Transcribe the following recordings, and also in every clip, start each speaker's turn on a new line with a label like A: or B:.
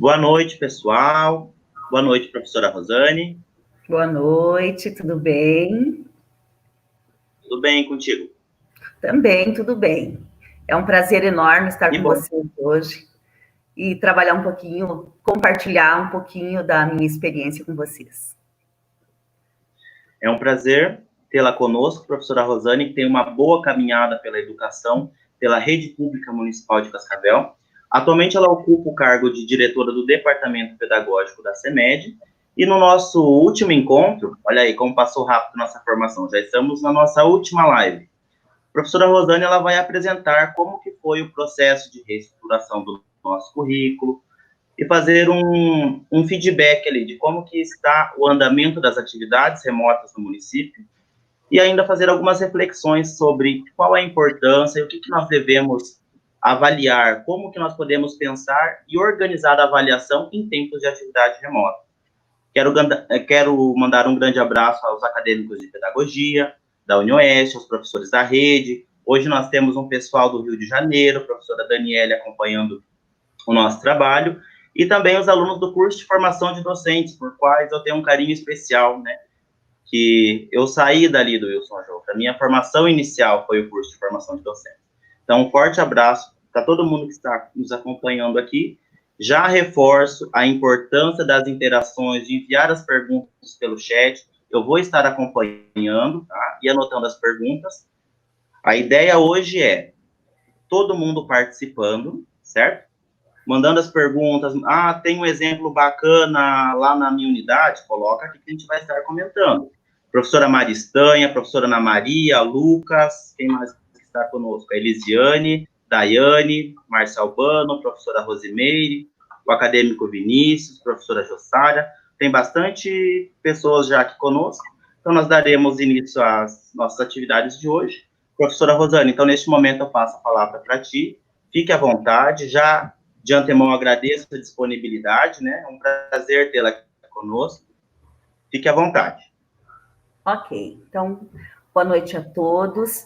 A: Boa noite, pessoal. Boa noite, professora Rosane.
B: Boa noite, tudo bem?
A: Tudo bem contigo?
B: Também, tudo bem. É um prazer enorme estar
A: Que
B: com
A: bom.
B: vocês hoje e trabalhar um pouquinho, compartilhar um pouquinho da minha experiência com vocês.
A: É um prazer tê-la conosco, professora Rosane, que tem uma boa caminhada pela educação, pela rede pública municipal de Cascavel. Atualmente ela ocupa o cargo de diretora do Departamento Pedagógico da CEMED. E no nosso último encontro, olha aí como passou rápido nossa formação, já estamos na nossa última live. A professora Rosane ela vai apresentar como que foi o processo de reestruturação do nosso currículo e fazer um feedback ali de como que está o andamento das atividades remotas no município e ainda fazer algumas reflexões sobre qual é a importância e o que nós devemos avaliar, como que nós podemos pensar e organizar a avaliação em tempos de atividade remota. Quero mandar um grande abraço aos acadêmicos de pedagogia, da UniOeste, aos professores da rede. Hoje nós temos um pessoal do Rio de Janeiro, a professora Daniele acompanhando o nosso trabalho, e também os alunos do curso de formação de docentes, por quais eu tenho um carinho especial, né? Que eu saí dali do Wilson Jouca. A minha formação inicial foi o curso de formação de docentes. Então, um forte abraço para todo mundo que está nos acompanhando aqui. Já reforço a importância das interações, de enviar as perguntas pelo chat. Eu vou estar acompanhando, tá? E anotando as perguntas. A ideia hoje é todo mundo participando, certo? Mandando as perguntas. Ah, tem um exemplo bacana lá na minha unidade? Coloca aqui que a gente vai estar comentando. Professora Maristanha, professora Ana Maria, Lucas, quem mais está conosco? A Elisiane, Daiane, Marcia Albano, professora Rosimeire, o acadêmico Vinícius, professora Jossara. Tem bastante pessoas já aqui conosco, então nós daremos início às nossas atividades de hoje. Professora Rosane, então neste momento eu passo a palavra para ti, fique à vontade, já de antemão agradeço a disponibilidade, né? É um prazer tê-la aqui conosco. Fique à vontade.
B: Ok, então, boa noite a todos.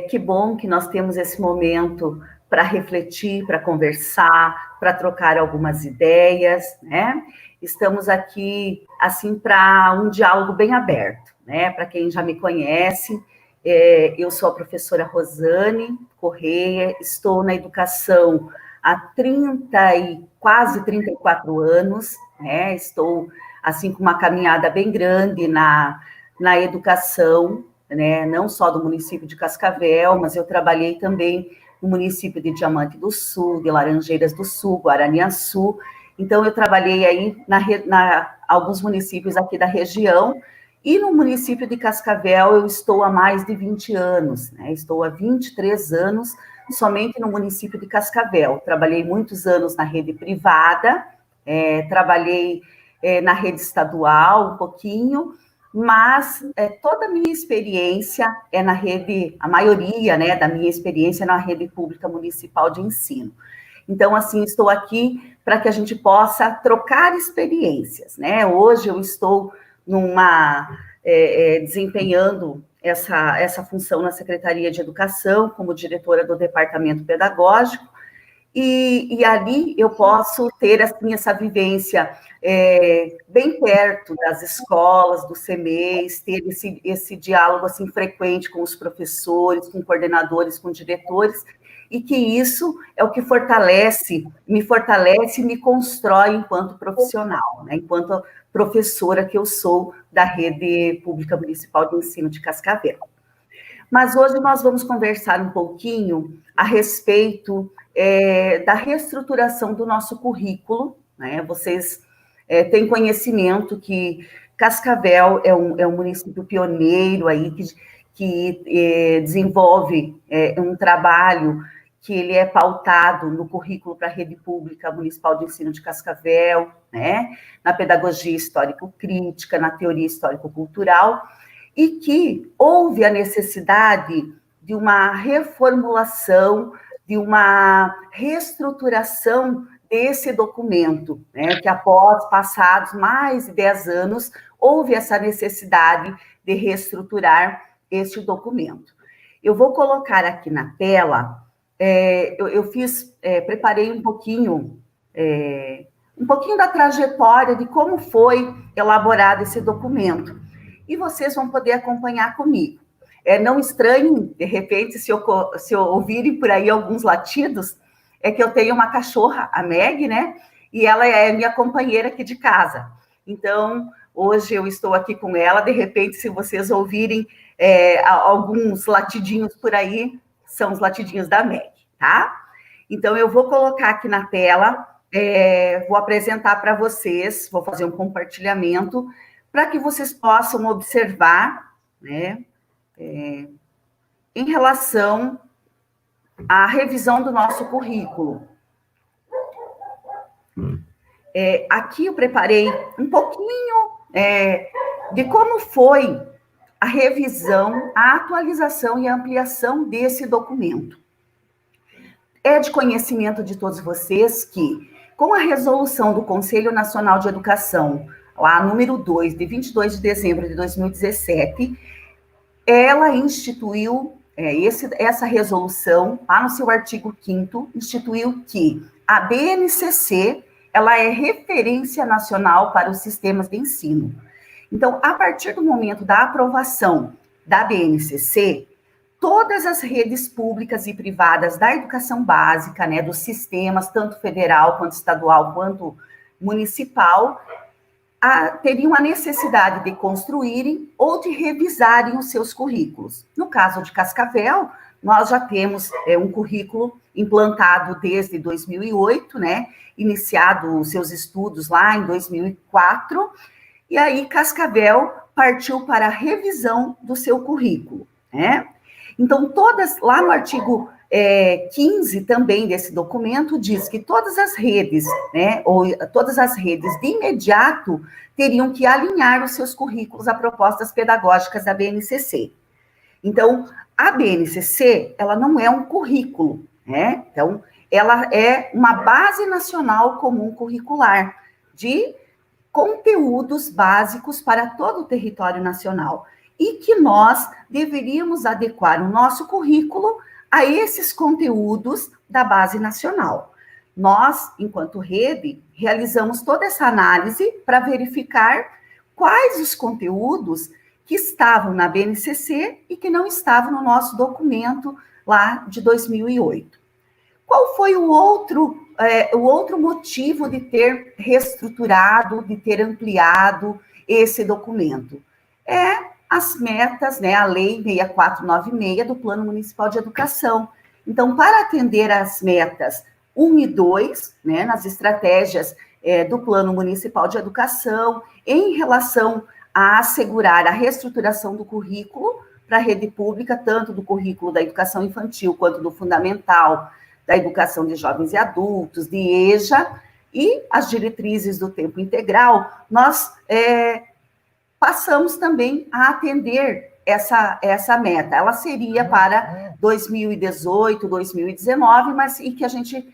B: Que bom que nós temos esse momento para refletir, para conversar, para trocar algumas ideias, né? Estamos aqui, assim, para um diálogo bem aberto, né? Para quem já me conhece, eu sou a professora Rosane Correia, estou na educação há 30 e quase 34 anos, né? Estou, assim, com uma caminhada bem grande na educação, né, não só do município de Cascavel, mas eu trabalhei também no município de Diamante do Sul, de Laranjeiras do Sul, Guaraniaçu. Então, eu trabalhei aí alguns municípios aqui da região, e no município de Cascavel eu estou há mais de 20 anos, né? Estou há 23 anos somente no município de Cascavel. Trabalhei muitos anos na rede privada, trabalhei na rede estadual um pouquinho, mas toda a minha experiência é na rede, a maioria, né, da minha experiência é na rede pública municipal de ensino. Então, assim, estou aqui para que a gente possa trocar experiências, né? Hoje eu estou desempenhando essa função na Secretaria de Educação, como diretora do Departamento Pedagógico, e ali eu posso ter assim, essa vivência bem perto das escolas, dos CMEs, ter esse diálogo assim, frequente com os professores, com coordenadores, com diretores, e que isso é o que fortalece e me constrói enquanto profissional, né? Enquanto professora que eu sou da Rede Pública Municipal de Ensino de Cascavel. Mas hoje nós vamos conversar um pouquinho a respeito da reestruturação do nosso currículo, né? Vocês têm conhecimento que Cascavel é um município pioneiro aí que desenvolve um trabalho que ele é pautado no currículo para a Rede Pública Municipal de Ensino de Cascavel, né? Na pedagogia histórico-crítica, na teoria histórico-cultural, e que houve a necessidade de uma reformulação, de uma reestruturação desse documento, né, que após passados mais de 10 anos, houve essa necessidade de reestruturar este documento. Eu vou colocar aqui na tela, preparei um pouquinho um pouquinho da trajetória de como foi elaborado esse documento. E vocês vão poder acompanhar comigo. Não estranhem, de repente, se ouvirem por aí alguns latidos, é que eu tenho uma cachorra, a Meg, né? E ela é minha companheira aqui de casa. Então, hoje eu estou aqui com ela, de repente, se vocês ouvirem alguns latidinhos por aí, são os latidinhos da Meg, tá? Então, eu vou colocar aqui na tela, vou apresentar para vocês, vou fazer um compartilhamento, para que vocês possam observar, né, em relação à revisão do nosso currículo. Aqui eu preparei um pouquinho de como foi a revisão, a atualização e a ampliação desse documento. É de conhecimento de todos vocês que, com a resolução do Conselho Nacional de Educação, lá número 2, de 22 de dezembro de 2017, ela instituiu, essa resolução, lá no seu artigo 5º, instituiu que a BNCC, ela é referência nacional para os sistemas de ensino. Então, a partir do momento da aprovação da BNCC, todas as redes públicas e privadas da educação básica, né, dos sistemas, tanto federal, quanto estadual, quanto municipal, teriam a necessidade de construírem ou de revisarem os seus currículos. No caso de Cascavel, nós já temos um currículo implantado desde 2008, né, iniciado os seus estudos lá em 2004, e aí Cascavel partiu para a revisão do seu currículo, né? Então, lá no artigo 15 também desse documento, diz que todas as redes, né, ou todas as redes de imediato teriam que alinhar os seus currículos a propostas pedagógicas da BNCC. Então, a BNCC, ela não é um currículo, né? Então, ela é uma base nacional comum curricular de conteúdos básicos para todo o território nacional e que nós deveríamos adequar o nosso currículo a esses conteúdos da base nacional. Nós, enquanto rede, realizamos toda essa análise para verificar quais os conteúdos que estavam na BNCC e que não estavam no nosso documento lá de 2008. Qual foi o outro motivo de ter reestruturado, de ter ampliado esse documento? As metas, né, a Lei 6496 do Plano Municipal de Educação. Então, para atender às metas 1 e 2, né, nas estratégias do Plano Municipal de Educação, em relação a assegurar a reestruturação do currículo para a rede pública, tanto do currículo da educação infantil quanto do fundamental, da educação de jovens e adultos, de EJA, e as diretrizes do tempo integral, nós passamos também a atender essa meta. Ela seria para 2018, 2019, mas e que a gente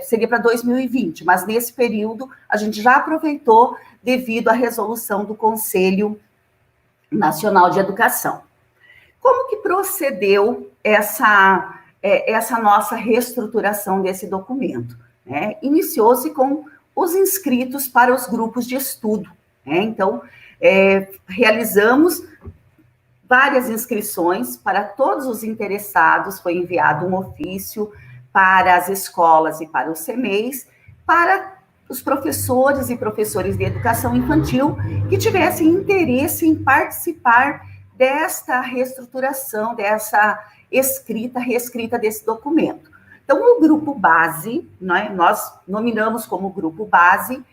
B: seria para 2020, mas nesse período a gente já aproveitou devido à resolução do Conselho Nacional de Educação. Como que procedeu essa nossa reestruturação desse documento? Né? Iniciou-se com os inscritos para os grupos de estudo. Né? Então, realizamos várias inscrições para todos os interessados, foi enviado um ofício para as escolas e para os CMEs, para os professores e professores de educação infantil que tivessem interesse em participar desta reestruturação, dessa reescrita desse documento. Então, o grupo base, né, nós nominamos como grupo base,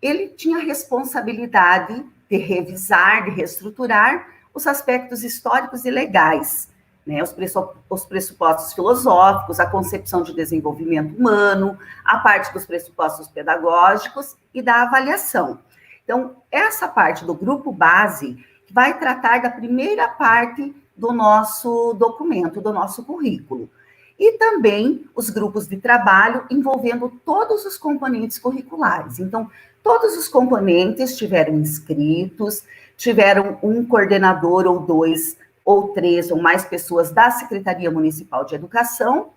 B: ele tinha a responsabilidade de revisar, de reestruturar os aspectos históricos e legais, né, os pressupostos filosóficos, a concepção de desenvolvimento humano, a parte dos pressupostos pedagógicos e da avaliação. Então, essa parte do grupo base vai tratar da primeira parte do nosso documento, do nosso currículo. E também os grupos de trabalho envolvendo todos os componentes curriculares. Então, todos os componentes tiveram inscritos, tiveram um coordenador ou 2 ou 3 ou mais pessoas da Secretaria Municipal de Educação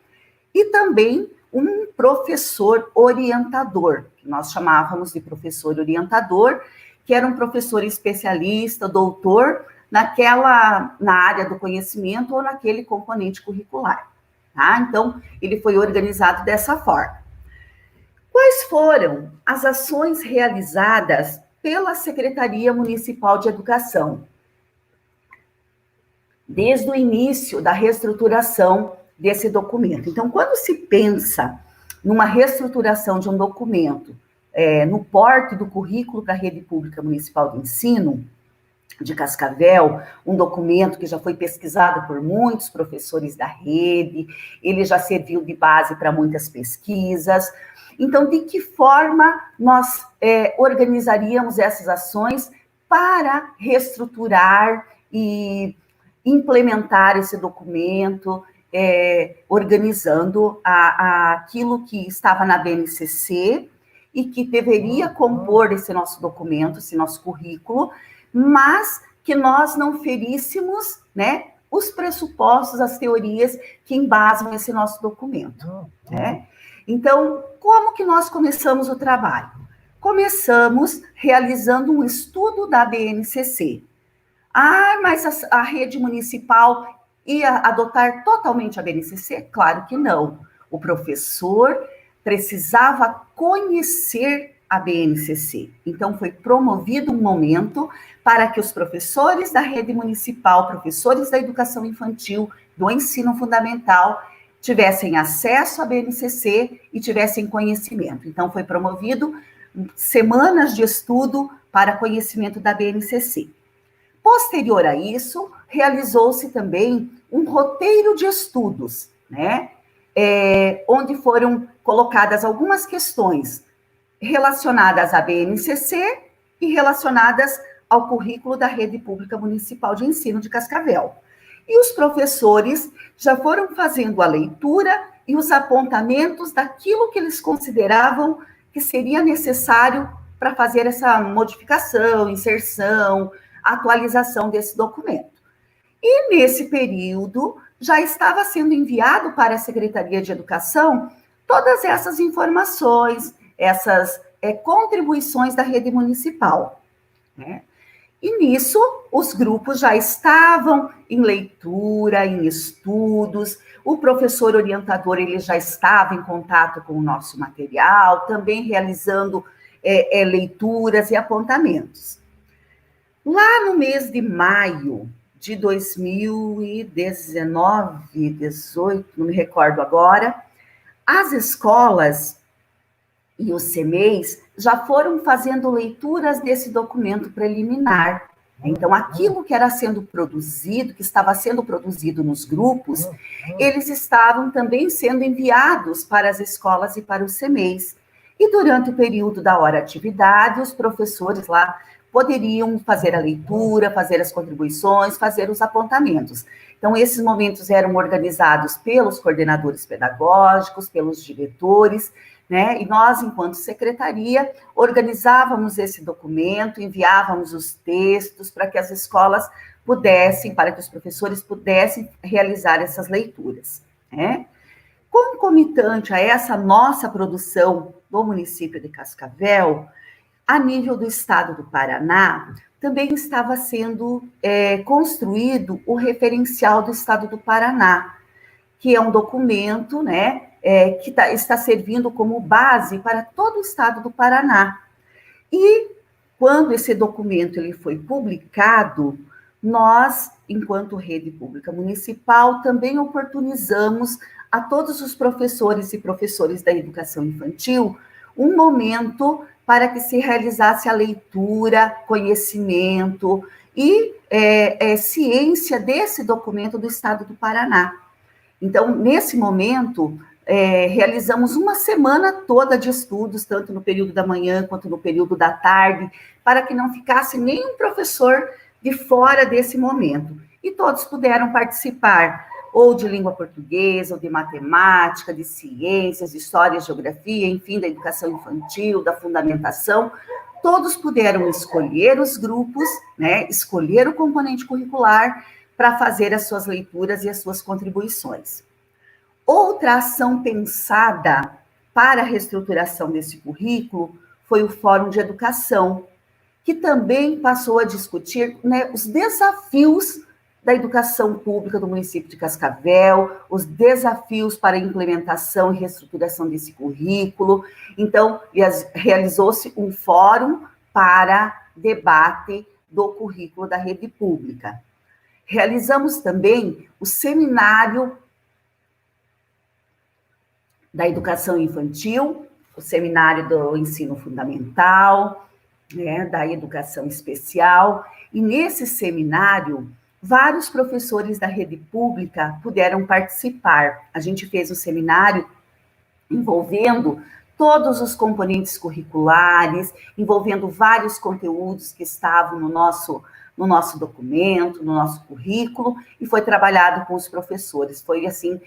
B: e também um professor orientador, que nós chamávamos de professor orientador, que era um professor especialista, doutor, na área do conhecimento ou naquele componente curricular. Tá? Então, ele foi organizado dessa forma. Quais foram as ações realizadas pela Secretaria Municipal de Educação desde o início da reestruturação desse documento? Então, quando se pensa numa reestruturação de um documento, no porte do currículo para a Rede Pública Municipal de Ensino de Cascavel, um documento que já foi pesquisado por muitos professores da rede, ele já serviu de base para muitas pesquisas. Então, de que forma nós organizaríamos essas ações para reestruturar e implementar esse documento, organizando aquilo que estava na BNCC e que deveria compor esse nosso documento, esse nosso currículo, mas que nós não feríssemos, né, os pressupostos, as teorias que embasam esse nosso documento, né? Então, como que nós começamos o trabalho? Começamos realizando um estudo da BNCC. Mas a rede municipal ia adotar totalmente a BNCC? Claro que não. O professor precisava conhecer a BNCC. Então, foi promovido um momento para que os professores da rede municipal, professores da educação infantil, do ensino fundamental, tivessem acesso à BNCC e tivessem conhecimento. Então, foi promovido semanas de estudo para conhecimento da BNCC. Posterior a isso, realizou-se também um roteiro de estudos, né? Onde foram colocadas algumas questões relacionadas à BNCC e relacionadas ao currículo da Rede Pública Municipal de Ensino de Cascavel. E os professores já foram fazendo a leitura e os apontamentos daquilo que eles consideravam que seria necessário para fazer essa modificação, inserção, atualização desse documento. E nesse período já estava sendo enviado para a Secretaria de Educação todas essas informações, essas contribuições da rede municipal, né? E nisso, os grupos já estavam em leitura, em estudos, o professor orientador ele já estava em contato com o nosso material, também realizando leituras e apontamentos. Lá no mês de maio de 2019, 18, não me recordo agora, as escolas e os CMEs já foram fazendo leituras desse documento preliminar. Então, aquilo que era sendo produzido, que estava sendo produzido nos grupos, eles estavam também sendo enviados para as escolas e para os CMEs. E durante o período da hora atividade, os professores lá poderiam fazer a leitura, fazer as contribuições, fazer os apontamentos. Então, esses momentos eram organizados pelos coordenadores pedagógicos, pelos diretores, né? E nós, enquanto secretaria, organizávamos esse documento, enviávamos os textos para que as escolas pudessem, para que os professores pudessem realizar essas leituras, né? Concomitante a essa nossa produção do município de Cascavel, a nível do estado do Paraná, também estava sendo construído o referencial do estado do Paraná, que é um documento, né, que está servindo como base para todo o estado do Paraná. E quando esse documento ele foi publicado, nós, enquanto rede pública municipal, também oportunizamos a todos os professores e professores da educação infantil um momento para que se realizasse a leitura, conhecimento e ciência desse documento do estado do Paraná. Então, nesse momento, realizamos uma semana toda de estudos, tanto no período da manhã quanto no período da tarde, para que não ficasse nenhum professor de fora desse momento. E todos puderam participar, ou de língua portuguesa, ou de matemática, de ciências, de história, geografia, enfim, da educação infantil, da fundamentação. Todos puderam escolher os grupos, né, escolher o componente curricular para fazer as suas leituras e as suas contribuições. Outra ação pensada para a reestruturação desse currículo foi o Fórum de Educação, que também passou a discutir, né, os desafios da educação pública do município de Cascavel, os desafios para a implementação e reestruturação desse currículo. Então, realizou-se um fórum para debate do currículo da rede pública. Realizamos também o seminário da educação infantil, o seminário do ensino fundamental, né, da educação especial, e nesse seminário, vários professores da rede pública puderam participar. A gente fez um seminário envolvendo todos os componentes curriculares, envolvendo vários conteúdos que estavam no nosso documento, no nosso currículo, e foi trabalhado com os professores. Foi assim,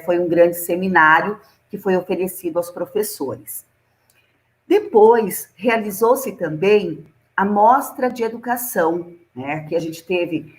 B: foi um grande seminário que foi oferecido aos professores. Depois, realizou-se também a mostra de educação, né, que a gente teve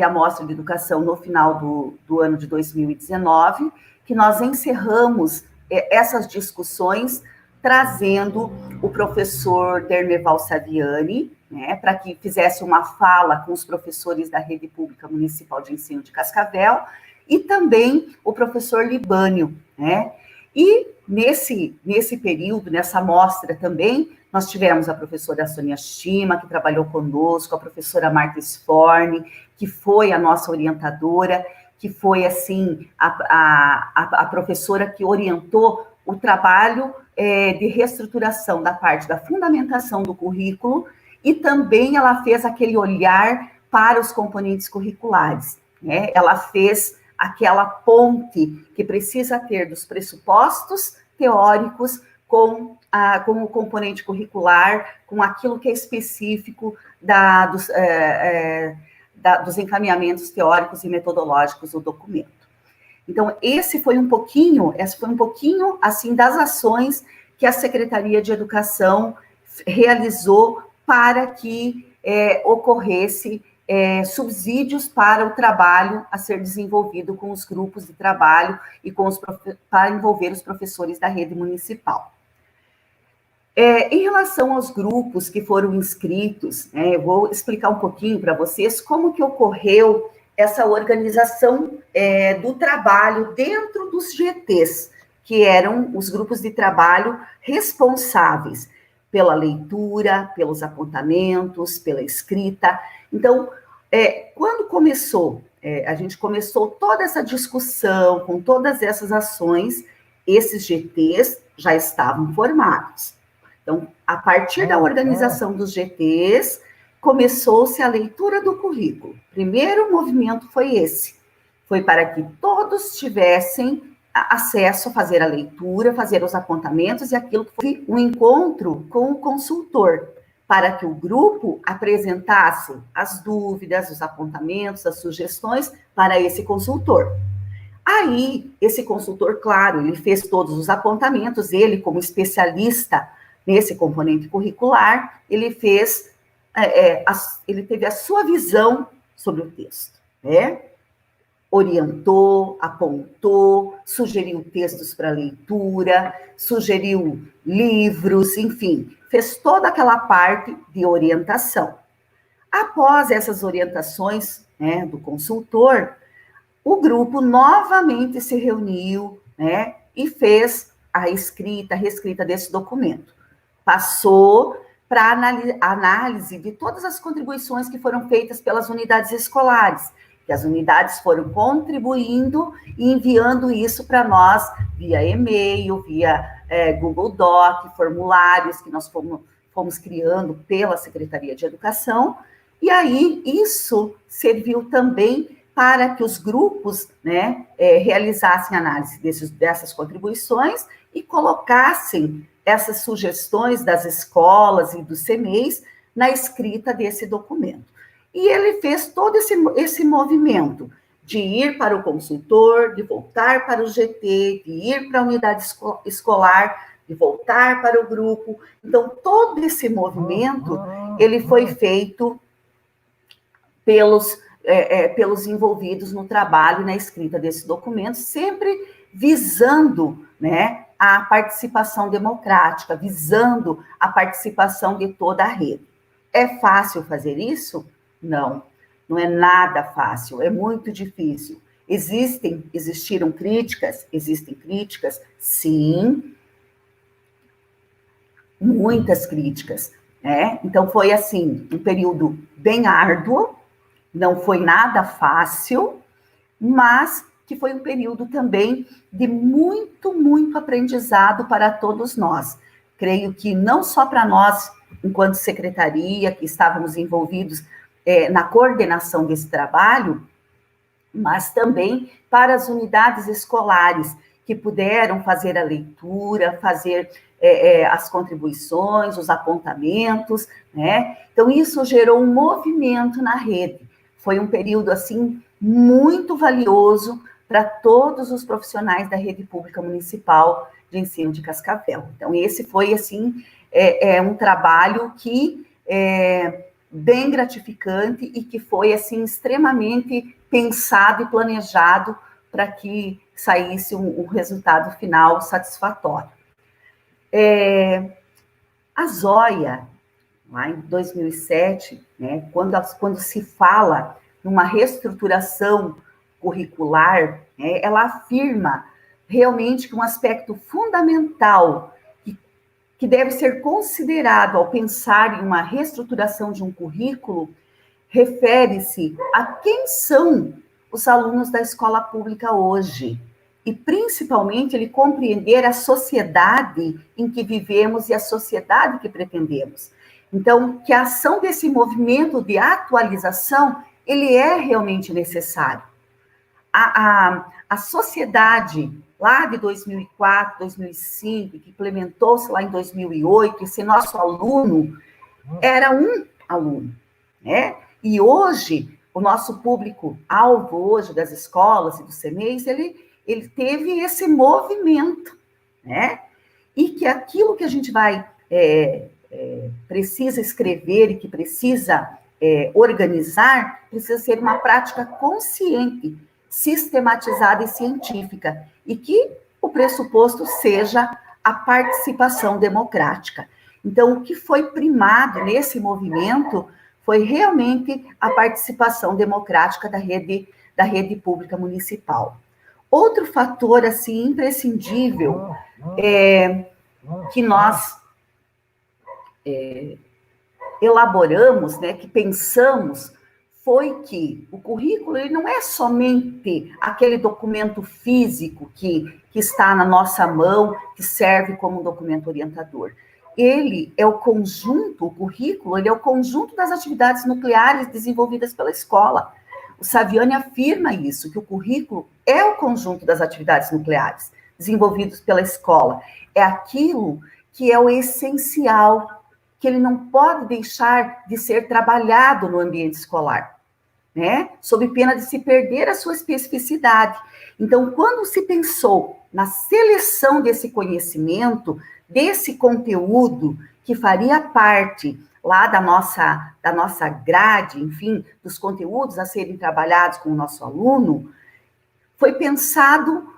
B: a mostra de educação no final do ano de 2019, que nós encerramos essas discussões trazendo o professor Derneval Saviani, né, para que fizesse uma fala com os professores da Rede Pública Municipal de Ensino de Cascavel, e também o professor Libânio, né? E nesse período, nessa mostra também, nós tivemos a professora Sônia Shima, que trabalhou conosco, a professora Marta Sforni, que foi a nossa orientadora, que foi, assim, a professora que orientou o trabalho de reestruturação da parte da fundamentação do currículo, e também ela fez aquele olhar para os componentes curriculares, né? Ela fez aquela ponte que precisa ter dos pressupostos teóricos com o componente curricular, com aquilo que é específico dos encaminhamentos teóricos e metodológicos do documento. Então, esse foi um pouquinho, assim, das ações que a Secretaria de Educação realizou para que ocorresse subsídios para o trabalho a ser desenvolvido com os grupos de trabalho e para envolver os professores da rede municipal. Em relação aos grupos que foram inscritos, né, eu vou explicar um pouquinho para vocês como que ocorreu essa organização do trabalho dentro dos GTs, que eram os grupos de trabalho responsáveis pela leitura, pelos apontamentos, pela escrita. Então, quando a gente começou toda essa discussão, com todas essas ações, esses GTs já estavam formados. Então, a partir da organização dos GTs, começou-se a leitura do currículo. O primeiro movimento foi esse, foi para que todos tivessem acesso a fazer a leitura, fazer os apontamentos e aquilo que foi um encontro com o consultor, para que o grupo apresentasse as dúvidas, os apontamentos, as sugestões para esse consultor. Aí, esse consultor, claro, ele fez todos os apontamentos, ele, como especialista nesse componente curricular, ele teve a sua visão sobre o texto, né? Orientou, apontou, sugeriu textos para leitura, sugeriu livros, enfim, fez toda aquela parte de orientação. Após essas orientações, né, do consultor, o grupo novamente se reuniu, né, e fez a reescrita desse documento. Passou para a análise de todas as contribuições que foram feitas pelas unidades escolares, que as unidades foram contribuindo e enviando isso para nós via e-mail, via Google Doc, formulários que nós fomos criando pela Secretaria de Educação, e aí isso serviu também para que os grupos, né, realizassem análise dessas contribuições e colocassem essas sugestões das escolas e dos CMEs na escrita desse documento. E ele fez todo esse movimento de ir para o consultor, de voltar para o GT, de ir para a unidade escolar, de voltar para o grupo. Então, todo esse movimento, ele foi feito pelos pelos envolvidos no trabalho e na escrita desse documento, sempre visando, né, a participação democrática, visando a participação de toda a rede. É fácil fazer isso? Não, não é nada fácil, é muito difícil. Existiram críticas? Existem críticas? Sim, muitas críticas, né? Então, foi, assim, um período bem árduo, não foi nada fácil, mas que foi um período também de muito, muito aprendizado para todos nós. Creio que não só para nós, enquanto secretaria, que estávamos envolvidos na coordenação desse trabalho, mas também para as unidades escolares, que puderam fazer a leitura, fazer as contribuições, os apontamentos, né? Então, isso gerou um movimento na rede. Foi um período, assim, muito valioso para todos os profissionais da rede pública municipal de ensino de Cascavel. Então, esse foi, assim, um trabalho que bem gratificante e que foi, assim, extremamente pensado e planejado para que saísse um resultado final satisfatório. A Zoia, lá em 2007, né, quando se fala numa reestruturação curricular, né, ela afirma realmente que um aspecto fundamental que deve ser considerado ao pensar em uma reestruturação de um currículo refere-se a quem são os alunos da escola pública hoje, e principalmente ele compreender a sociedade em que vivemos e a sociedade que pretendemos. Então, que a ação desse movimento de atualização, ele é realmente necessário. A sociedade lá de 2004, 2005, que implementou-se lá em 2008, esse nosso aluno era um aluno, né? E hoje, o nosso público-alvo hoje das escolas e dos CMEs, ele teve esse movimento, né? E que aquilo que a gente vai precisa escrever e que precisa organizar, precisa ser uma prática consciente, sistematizada e científica, e que o pressuposto seja a participação democrática. Então, o que foi primado nesse movimento foi realmente a participação democrática da rede pública municipal. Outro fator, assim, imprescindível, que nós elaboramos, né, que pensamos, foi que o currículo ele não é somente aquele documento físico que está na nossa mão, que serve como um documento orientador. Ele é o conjunto, o currículo, ele é o conjunto das atividades nucleares desenvolvidas pela escola. O Saviani afirma isso, que o currículo é o conjunto das atividades nucleares desenvolvidas pela escola. É aquilo que é o essencial, que ele não pode deixar de ser trabalhado no ambiente escolar, né? Sob pena de se perder a sua especificidade. Então, quando se pensou na seleção desse conhecimento, desse conteúdo que faria parte lá da nossa grade, enfim, dos conteúdos a serem trabalhados com o nosso aluno, foi pensado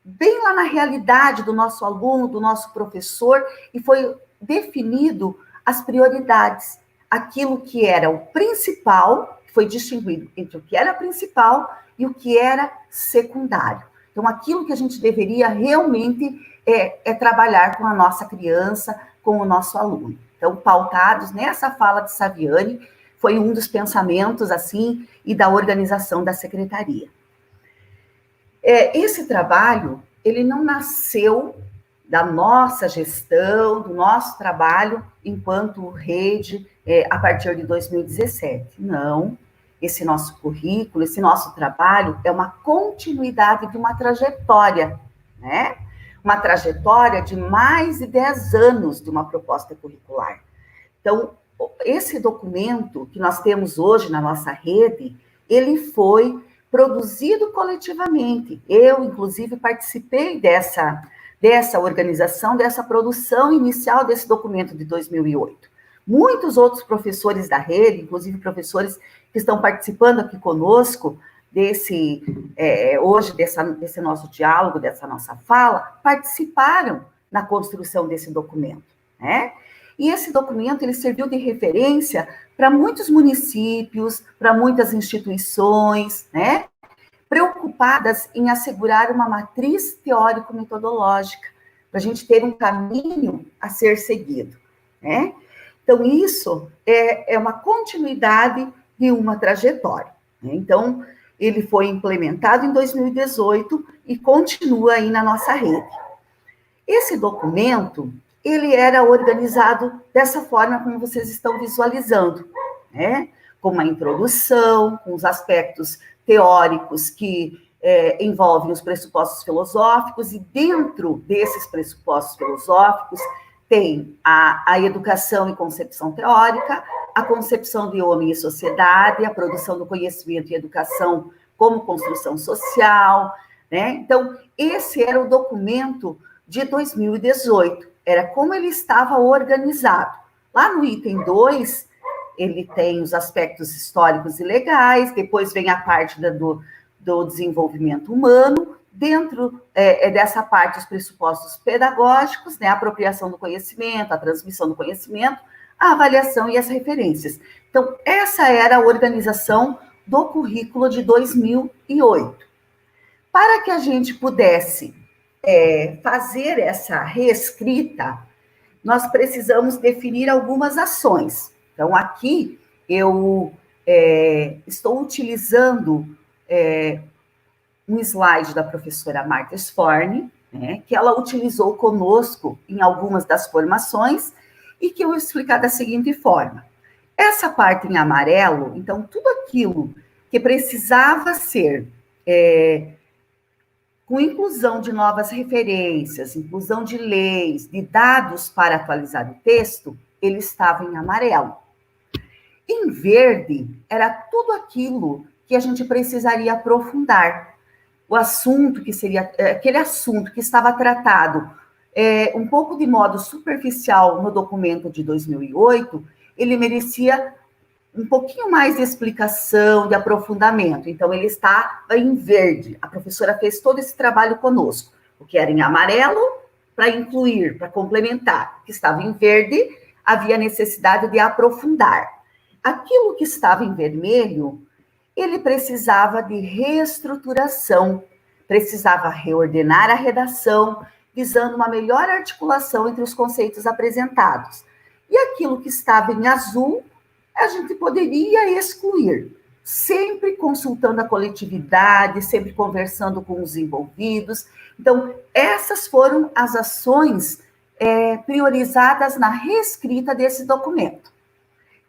B: bem lá na realidade do nosso aluno, do nosso professor, e foi definido as prioridades. Aquilo que era o principal, foi distinguido entre o que era principal e o que era secundário. Então, aquilo que a gente deveria realmente trabalhar com a nossa criança, com o nosso aluno. Então, pautados nessa fala de Saviani, foi um dos pensamentos, assim, e da organização da secretaria. Esse trabalho, ele não nasceu da nossa gestão, do nosso trabalho enquanto rede a partir de 2017. Não, esse nosso currículo, esse nosso trabalho é uma continuidade de uma trajetória, né? Uma trajetória de mais de 10 anos de uma proposta curricular. Então, esse documento que nós temos hoje na nossa rede, ele foi produzido coletivamente. Eu, inclusive, participei dessa organização, dessa produção inicial desse documento de 2008. muitos outros professores da rede, inclusive professores que estão participando aqui conosco, hoje, desse nosso diálogo, dessa nossa fala, participaram na construção desse documento, né? E esse documento, ele serviu de referência para muitos municípios, para muitas instituições, né? Preocupadas em assegurar uma matriz teórico-metodológica, para a gente ter um caminho a ser seguido, né? Então, isso é uma continuidade de uma trajetória, né? Então, ele foi implementado em 2018 e continua aí na nossa rede. Esse documento, ele era organizado dessa forma como vocês estão visualizando, né? Com uma introdução, com os aspectos teóricos que envolvem os pressupostos filosóficos, e dentro desses pressupostos filosóficos tem a educação e concepção teórica, a concepção de homem e sociedade, a produção do conhecimento e educação como construção social, né? Então, esse era o documento de 2018, era como ele estava organizado. Lá no item 2, ele tem os aspectos históricos e legais, depois vem a parte do desenvolvimento humano, dentro dessa parte os pressupostos pedagógicos, né, a apropriação do conhecimento, a transmissão do conhecimento, a avaliação e as referências. Então, essa era a organização do currículo de 2008. Para que a gente pudesse fazer essa reescrita, nós precisamos definir algumas ações. Então, aqui eu estou utilizando um slide da professora Marta Sforni, né, que ela utilizou conosco em algumas das formações, e que eu vou explicar da seguinte forma. Essa parte em amarelo, então, tudo aquilo que precisava ser com inclusão de novas referências, inclusão de leis, de dados para atualizar o texto, ele estava em amarelo. Em verde, era tudo aquilo que a gente precisaria aprofundar. O assunto que seria, aquele assunto que estava tratado um pouco de modo superficial no documento de 2008, ele merecia um pouquinho mais de explicação, de aprofundamento. Então, ele está em verde. A professora fez todo esse trabalho conosco. O que era em amarelo, para incluir, para complementar. O que estava em verde, havia necessidade de aprofundar. Aquilo que estava em vermelho, ele precisava de reestruturação, precisava reordenar a redação, visando uma melhor articulação entre os conceitos apresentados. E aquilo que estava em azul, a gente poderia excluir, sempre consultando a coletividade, sempre conversando com os envolvidos. Então, essas foram as ações priorizadas na reescrita desse documento.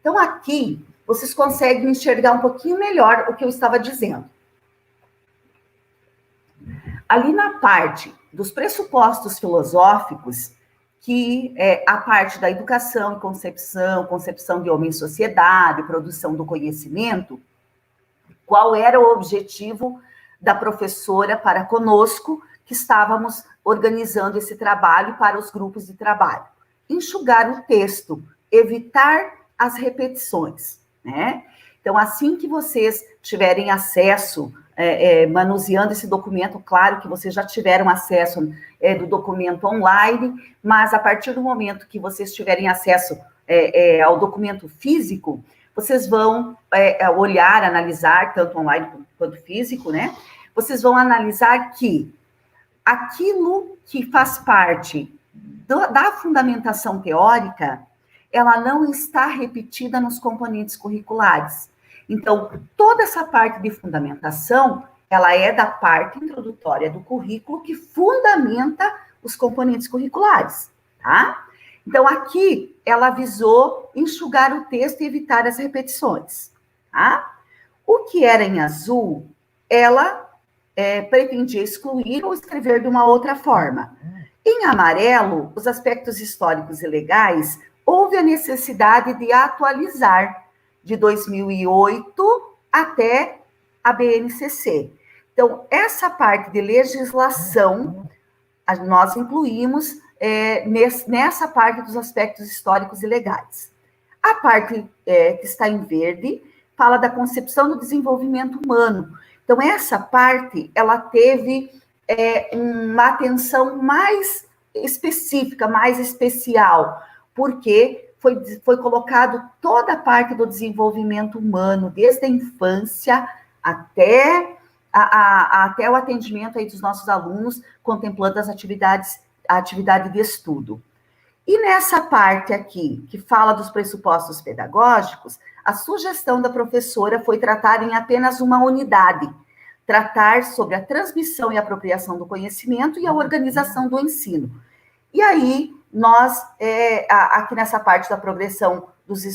B: Então, aqui, vocês conseguem enxergar um pouquinho melhor o que eu estava dizendo. Ali na parte dos pressupostos filosóficos, que é a parte da educação e concepção de homem e sociedade, produção do conhecimento, qual era o objetivo da professora para conosco, que estávamos organizando esse trabalho para os grupos de trabalho? Enxugar o texto, evitar as repetições, né? Então, assim que vocês tiverem acesso, manuseando esse documento, claro que vocês já tiveram acesso do documento online, mas a partir do momento que vocês tiverem acesso ao documento físico, vocês vão olhar, analisar, tanto online quanto físico, né? Vocês vão analisar que aquilo que faz parte da fundamentação teórica, ela não está repetida nos componentes curriculares. Então, toda essa parte de fundamentação, ela é da parte introdutória do currículo que fundamenta os componentes curriculares, tá? Então, aqui, ela visou enxugar o texto e evitar as repetições, tá? O que era em azul, ela pretendia excluir ou escrever de uma outra forma. Em amarelo, os aspectos históricos e legais, houve a necessidade de atualizar de 2008 até a BNCC. Então, essa parte de legislação, nós incluímos nessa parte dos aspectos históricos e legais. A parte que está em verde fala da concepção do desenvolvimento humano. Então, essa parte, ela teve uma atenção mais específica, mais especial, porque foi colocado toda a parte do desenvolvimento humano, desde a infância até o atendimento aí dos nossos alunos, contemplando a atividade de estudo. E nessa parte aqui, que fala dos pressupostos pedagógicos, a sugestão da professora foi tratar em apenas uma unidade, tratar sobre a transmissão e apropriação do conhecimento e a organização do ensino. E aí, nós, aqui nessa parte da progressão dos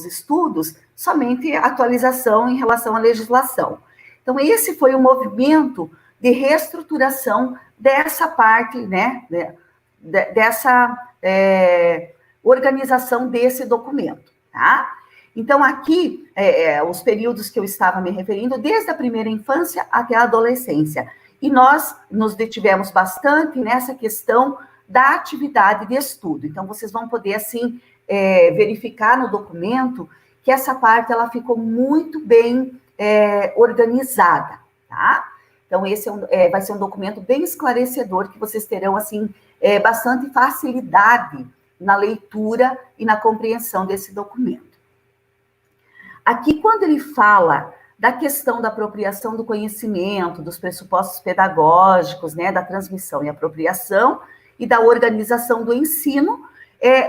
B: estudos, somente atualização em relação à legislação. Então, esse foi o movimento de reestruturação dessa parte, né, dessa organização desse documento, tá? Então, aqui, os períodos que eu estava me referindo, desde a primeira infância até a adolescência. E nós nos detivemos bastante nessa questão da atividade de estudo. Então, vocês vão poder, assim, verificar no documento que essa parte, ela ficou muito bem organizada, tá? Então, esse vai ser um documento bem esclarecedor, que vocês terão, assim, bastante facilidade na leitura e na compreensão desse documento. Aqui, quando ele fala da questão da apropriação do conhecimento, dos pressupostos pedagógicos, né, da transmissão e apropriação, e da organização do ensino,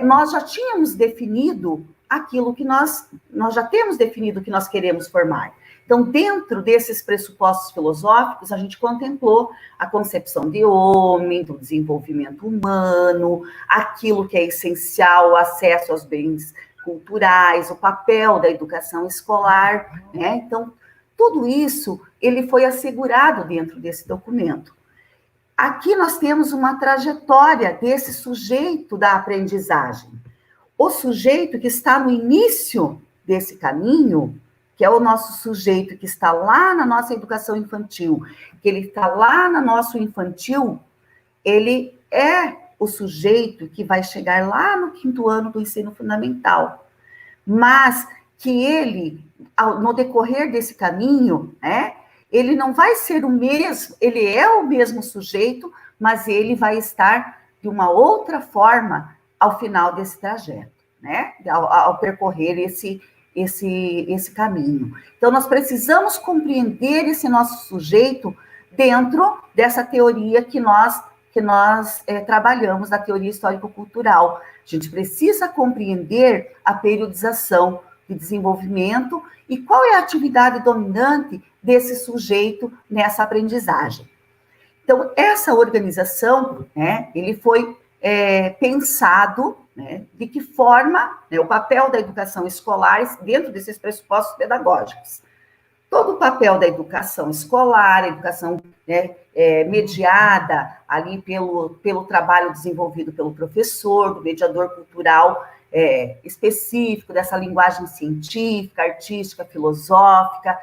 B: nós já tínhamos definido aquilo que nós já temos definido que nós queremos formar. Então, dentro desses pressupostos filosóficos, a gente contemplou a concepção de homem, do desenvolvimento humano, aquilo que é essencial, o acesso aos bens culturais, o papel da educação escolar, né? Então, tudo isso, ele foi assegurado dentro desse documento. Aqui nós temos uma trajetória desse sujeito da aprendizagem. O sujeito que está no início desse caminho, que é o nosso sujeito que está lá na nossa educação infantil, que ele está lá no nosso infantil, ele é o sujeito que vai chegar lá no 5º ano do ensino fundamental. Mas que ele, no decorrer desse caminho, né, ele não vai ser o mesmo, ele é o mesmo sujeito, mas ele vai estar de uma outra forma ao final desse trajeto, né, ao percorrer esse caminho. Então, nós precisamos compreender esse nosso sujeito dentro dessa teoria que nós trabalhamos, da teoria histórico-cultural. A gente precisa compreender a periodização de desenvolvimento e qual é a atividade dominante desse sujeito nessa aprendizagem. Então, essa organização, né, ele foi pensado, né, de que forma, né, o papel da educação escolar dentro desses pressupostos pedagógicos. Todo o papel da educação escolar, a educação, né, mediada ali pelo trabalho desenvolvido pelo professor, do mediador cultural específico, dessa linguagem científica, artística, filosófica,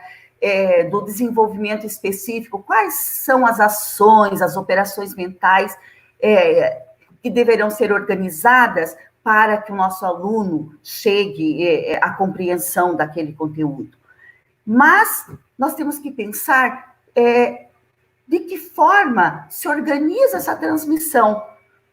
B: do desenvolvimento específico, quais são as ações, as operações mentais que deverão ser organizadas para que o nosso aluno chegue à compreensão daquele conteúdo. Mas nós temos que pensar de que forma se organiza essa transmissão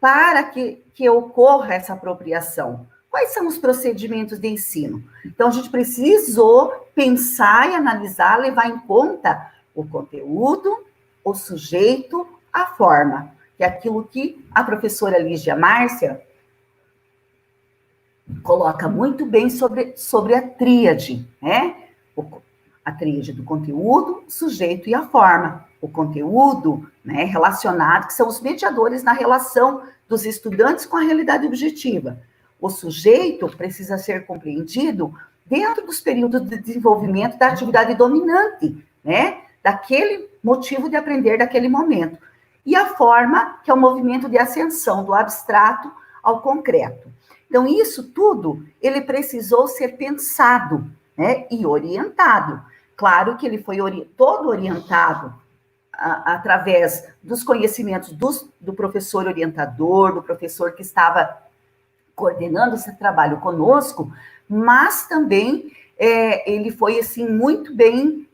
B: para que ocorra essa apropriação. Quais são os procedimentos de ensino? Então, a gente precisou pensar e analisar, levar em conta o conteúdo, o sujeito, a forma, que é aquilo que a professora Lígia Márcia coloca muito bem sobre a tríade, né? A tríade do conteúdo, sujeito e a forma. O conteúdo, né, relacionado, que são os mediadores na relação dos estudantes com a realidade objetiva. O sujeito precisa ser compreendido dentro dos períodos de desenvolvimento da atividade dominante, né, daquele motivo de aprender daquele momento. E a forma, que é o movimento de ascensão do abstrato ao concreto. Então, isso tudo, ele precisou ser pensado, né, e orientado. Claro que ele foi todo orientado através dos conhecimentos do professor orientador, do professor que estava coordenando esse trabalho conosco, mas também ele foi, assim, muito bem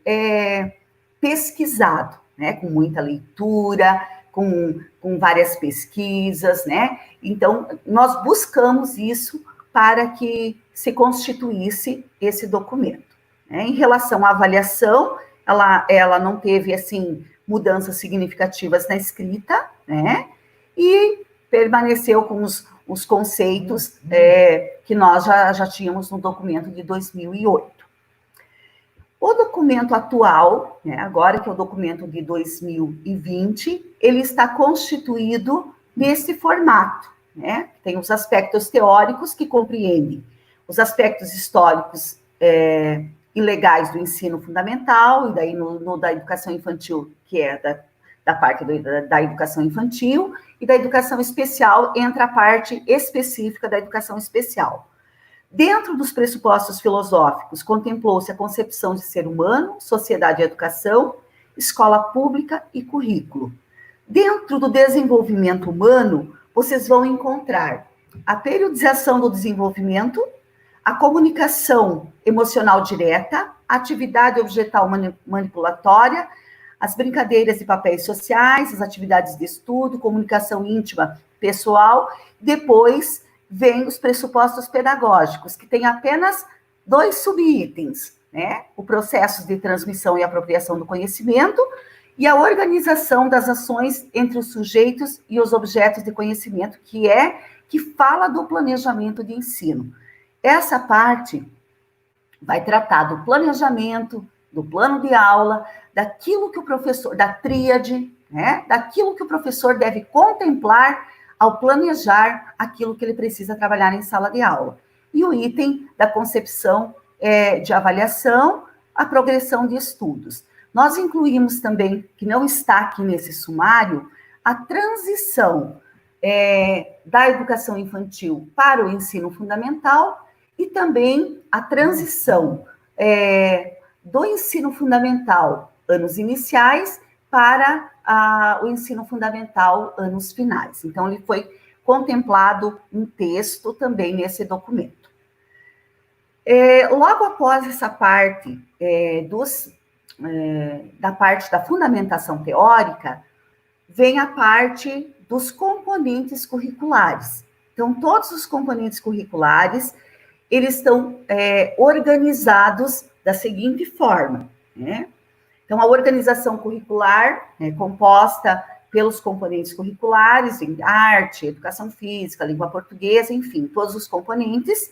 B: pesquisado, né, com muita leitura, com várias pesquisas, né? Então, nós buscamos isso para que se constituísse esse documento. Né? Em relação à avaliação, ela não teve, assim, mudanças significativas na escrita, né? E permaneceu com os conceitos que nós já tínhamos no documento de 2008. O documento atual, né, agora que é o documento de 2020, ele está constituído nesse formato, né? Tem os aspectos teóricos que compreendem os aspectos históricos e legais do ensino fundamental, e daí no da educação infantil, que é da parte da educação infantil, e da educação especial entra a parte específica da educação especial. Dentro dos pressupostos filosóficos, contemplou-se a concepção de ser humano, sociedade e educação, escola pública e currículo. Dentro do desenvolvimento humano, vocês vão encontrar a periodização do desenvolvimento, a comunicação emocional direta, a atividade objetal manipulatória, as brincadeiras e papéis sociais, as atividades de estudo, comunicação íntima pessoal, depois vem os pressupostos pedagógicos, que tem apenas 2 subitens, né? O processo de transmissão e apropriação do conhecimento e a organização das ações entre os sujeitos e os objetos de conhecimento, que fala do planejamento de ensino. Essa parte vai tratar do planejamento, do plano de aula, daquilo que o professor, da tríade, né? Daquilo que o professor deve contemplar ao planejar aquilo que ele precisa trabalhar em sala de aula. E o item da concepção de avaliação, a progressão de estudos. Nós incluímos também, que não está aqui nesse sumário, a transição da educação infantil para o ensino fundamental e também a transição do ensino fundamental, anos iniciais, para o ensino fundamental, anos finais. Então, ele foi contemplado um texto também nesse documento. Logo após essa parte da parte da fundamentação teórica, vem a parte dos componentes curriculares. Então, todos os componentes curriculares, eles estão organizados da seguinte forma, né? Então, a organização curricular é composta pelos componentes curriculares, em arte, educação física, língua portuguesa, enfim, todos os componentes.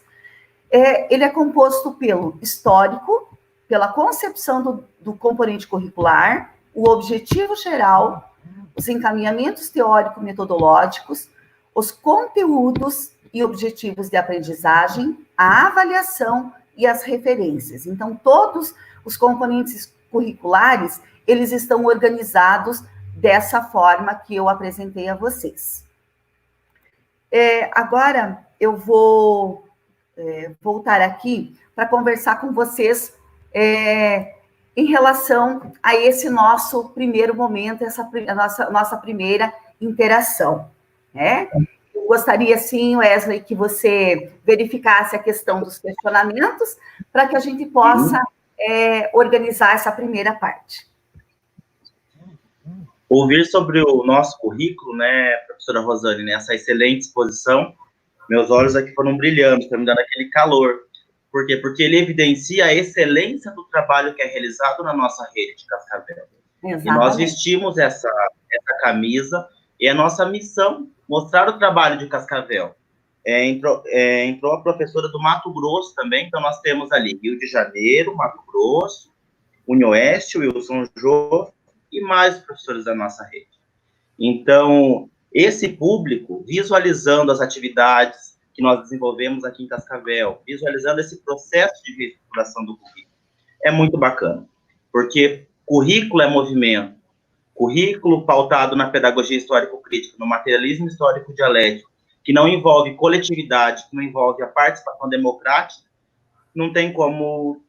B: Ele é composto pelo histórico, pela concepção do componente curricular, o objetivo geral, os encaminhamentos teórico-metodológicos, os conteúdos e objetivos de aprendizagem, a avaliação e as referências. Então, todos os componentes curriculares, eles estão organizados dessa forma que eu apresentei a vocês. Agora, eu vou voltar aqui para conversar com vocês em relação a esse nosso primeiro momento, nossa primeira interação, né? Eu gostaria, sim, Wesley, que você verificasse a questão dos questionamentos para que a gente possa organizar essa primeira parte.
A: Ouvir sobre o nosso currículo, né, professora Rosane, né, essa excelente exposição, meus olhos aqui foram brilhando, estão me dando aquele calor. Por quê? Porque ele evidencia a excelência do trabalho que é realizado na nossa rede de Cascavel. Exatamente. E nós vestimos essa camisa, e é nossa missão mostrar o trabalho de Cascavel. Entrou a professora do Mato Grosso também, então nós temos ali Rio de Janeiro, Mato Grosso, Unioeste, Wilson Jô e mais professores da nossa rede. Então, esse público, visualizando as atividades que nós desenvolvemos aqui em Cascavel, visualizando esse processo de reestruturação do currículo, é muito bacana, porque currículo é movimento, currículo pautado na pedagogia histórico-crítica, no materialismo histórico-dialético, que não envolve coletividade, que não envolve a participação democrática, não tem como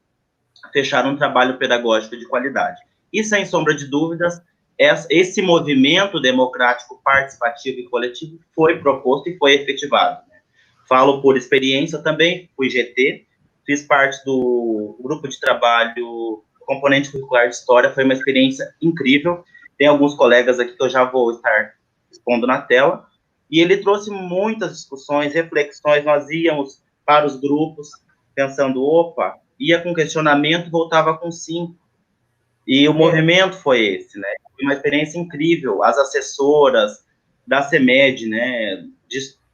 A: fechar um trabalho pedagógico de qualidade. E, sem sombra de dúvidas, esse movimento democrático, participativo e coletivo foi proposto e foi efetivado. Né? Falo por experiência, também fui GT, fiz parte do grupo de trabalho componente curricular de História, foi uma experiência incrível. Tem alguns colegas aqui que eu já vou estar expondo na tela, e ele trouxe muitas discussões, reflexões, nós íamos para os grupos, pensando, opa, ia com questionamento, voltava com sim. E o movimento foi esse, né? Foi uma experiência incrível. As assessoras da CEMED, né?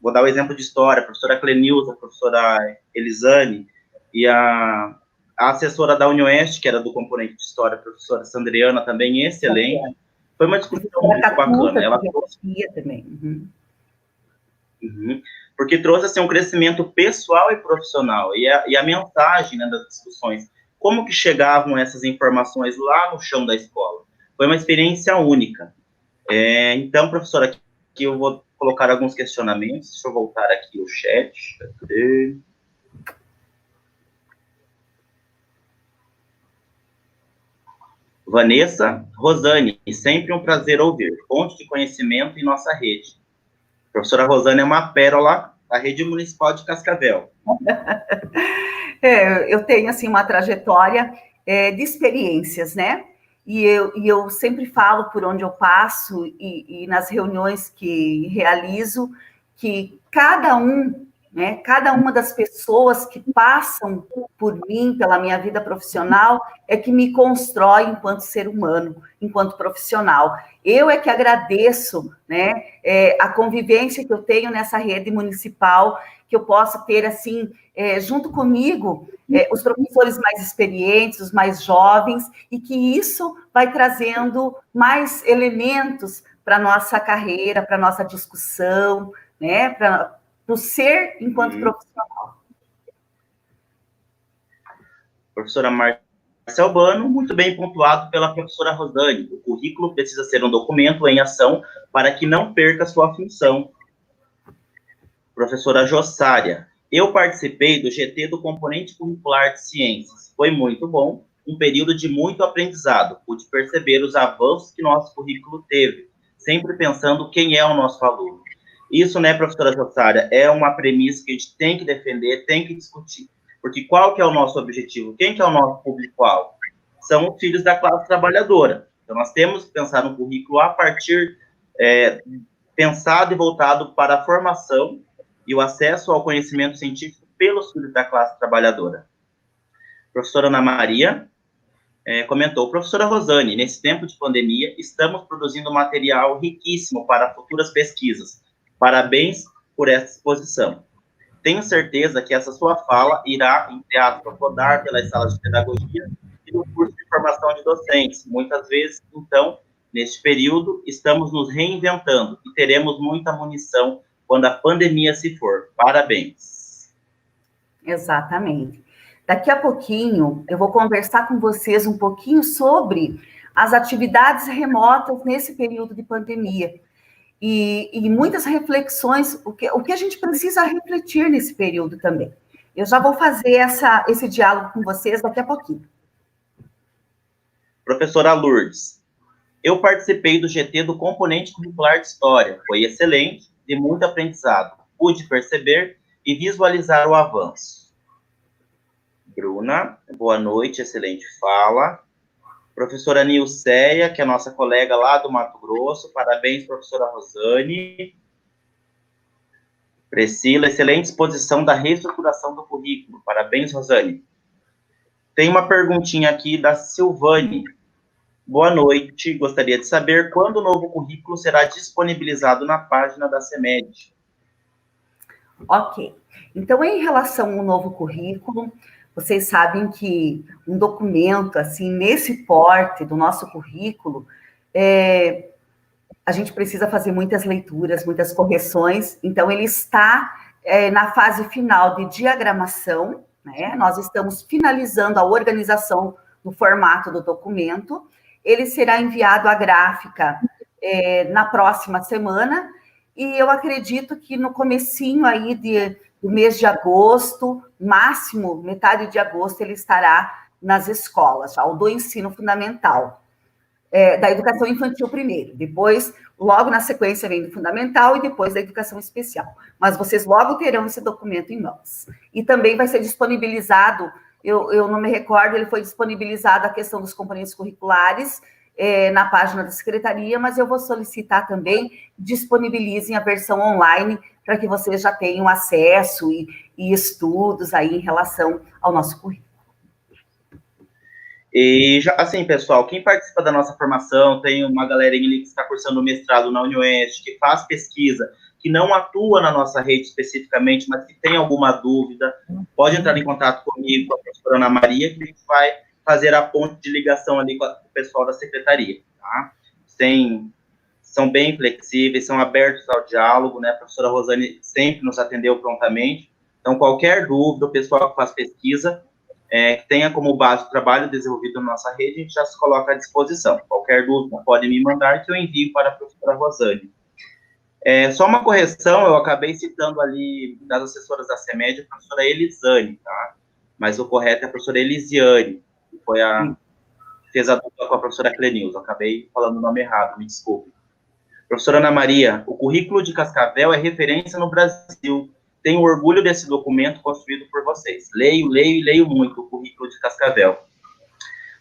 A: Vou dar o exemplo de história, a professora Clenilza, a professora Elisane, e a assessora da UniOeste, que era do componente de história, a professora Sandriana, também excelente. Foi uma discussão muito bacana. Ela trouxe também. Porque trouxe assim, um crescimento pessoal e profissional, e a mensagem, né, das discussões, como que chegavam essas informações lá no chão da escola. Foi uma experiência única. Então, professora, aqui eu vou colocar alguns questionamentos, deixa eu voltar aqui o chat. Cadê? Vanessa Rosane, sempre um prazer ouvir, fonte de conhecimento em nossa rede. A professora Rosane é uma pérola da rede municipal de Cascavel.
B: Eu tenho, assim, uma trajetória de experiências, né? E eu sempre falo por onde eu passo e nas reuniões que realizo, que cada uma das pessoas que passam por mim, pela minha vida profissional, é que me constrói enquanto ser humano, enquanto profissional. Eu é que agradeço, né, a convivência que eu tenho nessa rede municipal, que eu possa ter, assim, junto comigo, os professores mais experientes, os mais jovens, e que isso vai trazendo mais elementos para a nossa carreira, para a nossa discussão, né, para o ser enquanto profissional.
A: Professora Marcel Bano, muito bem pontuado pela professora Rosane. O currículo precisa ser um documento em ação para que não perca sua função. Professora Jossária, eu participei do GT do componente curricular de ciências. Foi muito bom, um período de muito aprendizado. Pude perceber os avanços que nosso currículo teve, sempre pensando quem é o nosso aluno. Isso, né, professora Jossária, é uma premissa que a gente tem que defender, tem que discutir. Porque qual que é o nosso objetivo? Quem que é o nosso público-alvo? São os filhos da classe trabalhadora. Então, nós temos que pensar no currículo a partir, pensado e voltado para a formação e o acesso ao conhecimento científico pelos filhos da classe trabalhadora. A professora Ana Maria comentou, professora Rosane, nesse tempo de pandemia, estamos produzindo material riquíssimo para futuras pesquisas. Parabéns por essa exposição. Tenho certeza que essa sua fala irá, entre aspas, rodar pelas salas de pedagogia e no curso de formação de docentes. Muitas vezes, então, neste período, estamos nos reinventando e teremos muita munição quando a pandemia se for. Parabéns.
B: Exatamente. Daqui a pouquinho, eu vou conversar com vocês um pouquinho sobre as atividades remotas nesse período de pandemia. E muitas reflexões, o que a gente precisa refletir nesse período também. Eu já vou fazer esse diálogo com vocês daqui a pouquinho.
A: Professora Lourdes, eu participei do GT do componente curricular de História. Foi excelente, de muito aprendizado. Pude perceber e visualizar o avanço. Bruna, boa noite, excelente fala. Professora Nilceia, que é nossa colega lá do Mato Grosso. Parabéns, professora Rosane. Priscila, excelente exposição da reestruturação do currículo. Parabéns, Rosane. Tem uma perguntinha aqui da Silvane. Boa noite, gostaria de saber quando o novo currículo será disponibilizado na página da CEMED.
B: Ok. Então, em relação ao novo currículo, vocês sabem que um documento, assim, nesse porte do nosso currículo, a gente precisa fazer muitas leituras, muitas correções, então ele está na fase final de diagramação, né? Nós estamos finalizando a organização do formato do documento, ele será enviado à gráfica na próxima semana, e eu acredito que no comecinho aí do mês de agosto, máximo metade de agosto, ele estará nas escolas, já, do ensino fundamental, da educação infantil primeiro, depois Logo na sequência vem do fundamental e depois da educação especial. Mas vocês logo terão esse documento em mãos. E também vai ser disponibilizado, eu não me recordo, ele foi disponibilizado a questão dos componentes curriculares na página da secretaria, mas eu vou solicitar também, disponibilizem a versão online para que vocês já tenham acesso e estudos aí em relação ao nosso currículo.
A: E, já, assim, pessoal, quem participa da nossa formação, tem uma galerinha ali que está cursando mestrado na UniOeste, que faz pesquisa, que não atua na nossa rede especificamente, mas que tem alguma dúvida, pode entrar em contato comigo, com a professora Ana Maria, que a gente vai fazer a ponte de ligação ali com o pessoal da secretaria, tá? São bem flexíveis, são abertos ao diálogo, né? A professora Rosane sempre nos atendeu prontamente. Então, qualquer dúvida, o pessoal que faz pesquisa, que tenha como base o trabalho desenvolvido na nossa rede, a gente já se coloca à disposição. Qualquer dúvida pode me mandar, que eu envio para a professora Rosane. Só uma correção, eu acabei citando ali das assessoras da CEMED, a professora Elisane, tá? Mas o correto é a professora Elisiane, que foi fez a dupla com a professora Clenilson. Acabei falando o nome errado, me desculpe. Professora Ana Maria, o currículo de Cascavel é referência no Brasil. Tenho orgulho desse documento construído por vocês. Leio e leio muito o currículo de Cascavel.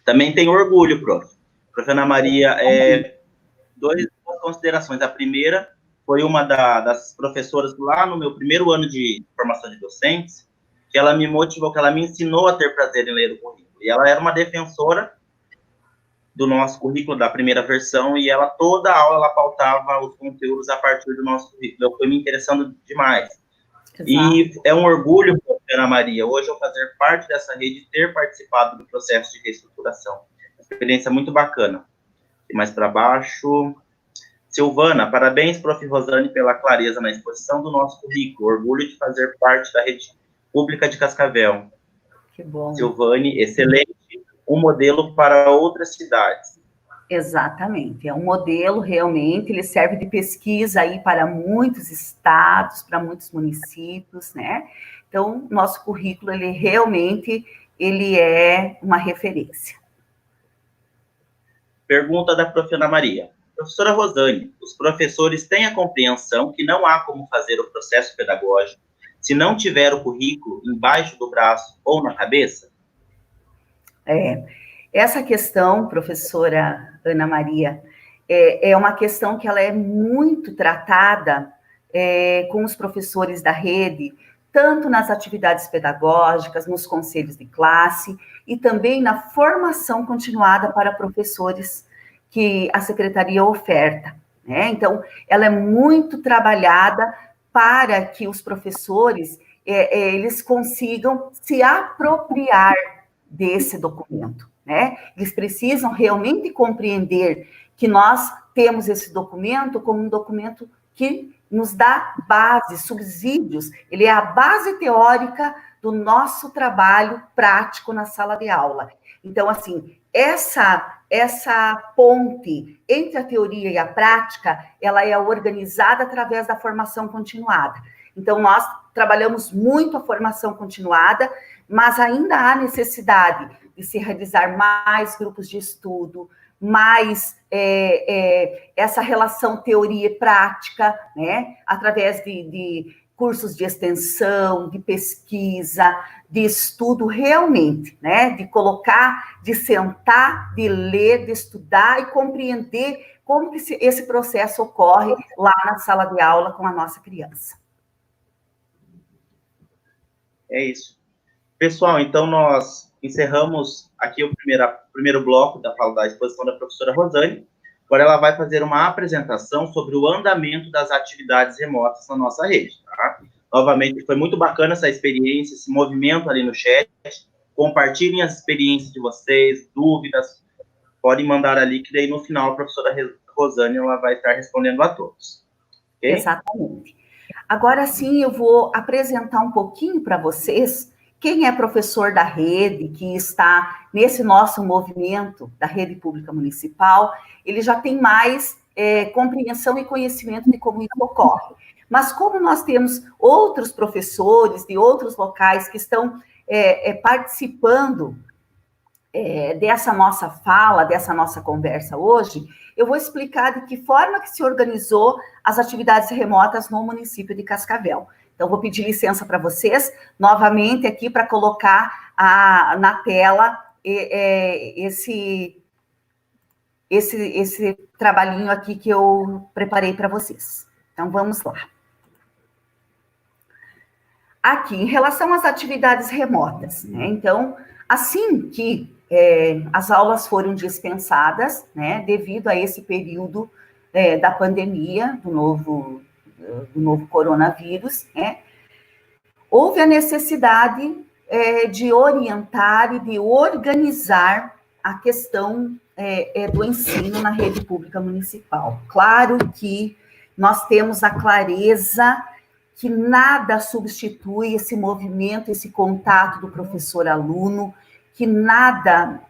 A: Também tenho orgulho, prof. Professora Ana Maria, duas considerações. A primeira foi uma das professoras lá no meu primeiro ano de formação de docentes, que ela me motivou, que ela me ensinou a ter prazer em ler o currículo. E ela era uma defensora do nosso currículo, da primeira versão, e ela, toda a aula, ela pautava os conteúdos a partir do nosso currículo. Eu fui me interessando demais. Exato. E é um orgulho, Ana Maria, hoje eu fazer parte dessa rede e ter participado do processo de reestruturação. Uma experiência muito bacana. E mais para baixo... Silvana, parabéns, prof. Rosane, pela clareza na exposição do nosso currículo. Orgulho de fazer parte da rede pública de Cascavel.
B: Que bom.
A: Silvane, excelente. Um modelo para outras cidades.
B: Exatamente. É um modelo, realmente, ele serve de pesquisa aí para muitos estados, para muitos municípios, né? Então, nosso currículo, ele realmente, ele é uma referência.
A: Pergunta da prof. Ana Maria. Professora Rosane, os professores têm a compreensão que não há como fazer o processo pedagógico se não tiver o currículo embaixo do braço ou na cabeça?
B: Essa questão, professora Ana Maria, é uma questão que ela é muito tratada com os professores da rede, tanto nas atividades pedagógicas, nos conselhos de classe e também na formação continuada para professores que a secretaria oferta, né? Então, ela é muito trabalhada para que os professores eles consigam se apropriar desse documento, né? Eles precisam realmente compreender que nós temos esse documento como um documento que nos dá base, subsídios, ele é a base teórica do nosso trabalho prático na sala de aula. Então, assim, essa ponte entre a teoria e a prática, ela é organizada através da formação continuada. Então, nós trabalhamos muito a formação continuada, mas ainda há necessidade de se realizar mais grupos de estudo, mais essa relação teoria e prática, né, através de cursos de extensão, de pesquisa, de estudo realmente, né, de colocar, de sentar, de ler, de estudar e compreender como que esse processo ocorre lá na sala de aula com a nossa criança.
A: É isso. Pessoal, então nós encerramos aqui o primeiro bloco da exposição da professora Rosane. Agora ela vai fazer uma apresentação sobre o andamento das atividades remotas na nossa rede, tá? Novamente, foi muito bacana essa experiência, esse movimento ali no chat. Compartilhem as experiências de vocês, dúvidas, podem mandar ali, que daí no final a professora Rosane ela vai estar respondendo a todos. Okay?
B: Exatamente. Agora sim, eu vou apresentar um pouquinho para vocês quem é professor da rede, que está nesse nosso movimento da rede pública municipal. Ele já tem mais compreensão e conhecimento de como isso ocorre. Mas como nós temos outros professores de outros locais que estão participando dessa nossa fala, dessa nossa conversa hoje, eu vou explicar de que forma que se organizou as atividades remotas no município de Cascavel. Então, vou pedir licença para vocês, novamente aqui, para colocar na tela esse trabalhinho aqui que eu preparei para vocês. Então, vamos lá. Aqui, em relação às atividades remotas, né? Então, assim que as aulas foram dispensadas, né, devido a esse período da pandemia, do novo coronavírus, né, houve a necessidade de orientar e de organizar a questão do ensino na rede pública municipal. Claro que nós temos a clareza que nada substitui esse movimento, esse contato do professor-aluno, que nada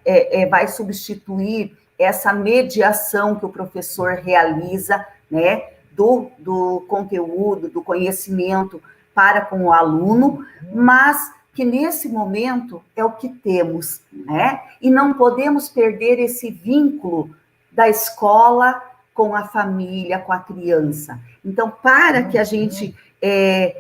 B: vai substituir essa mediação que o professor realiza, né, do conteúdo, do conhecimento para com o aluno, mas que nesse momento é o que temos, né? E não podemos perder esse vínculo da escola com a família, com a criança. Então, para que a gente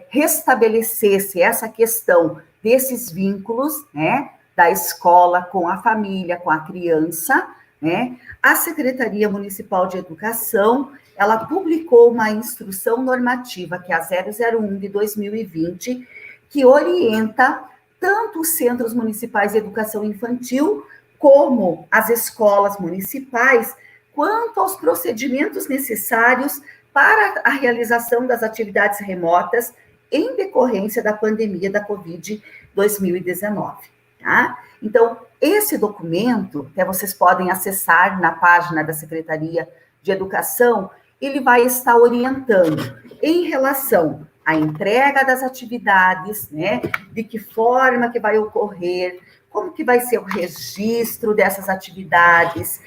B: restabelecesse essa questão desses vínculos, né, da escola com a família, com a criança, né, a Secretaria Municipal de Educação, ela publicou uma instrução normativa, que é a 001 de 2020, que orienta tanto os centros municipais de educação infantil, como as escolas municipais, quanto aos procedimentos necessários para a realização das atividades remotas em decorrência da pandemia da Covid-2019, tá? Então, esse documento, que vocês podem acessar na página da Secretaria de Educação, ele vai estar orientando em relação à entrega das atividades, né? De que forma que vai ocorrer, como que vai ser o registro dessas atividades,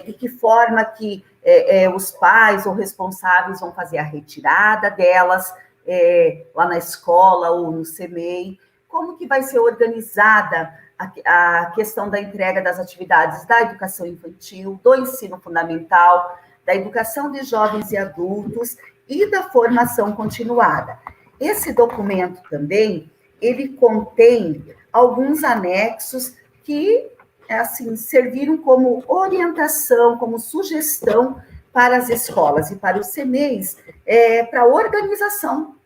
B: de que forma que os pais ou responsáveis vão fazer a retirada delas lá na escola ou no CMEI, como que vai ser organizada a questão da entrega das atividades da educação infantil, do ensino fundamental, da educação de jovens e adultos e da formação continuada. Esse documento também, ele contém alguns anexos que, assim, serviram como orientação, como sugestão para as escolas e para os CMEIs, para a organização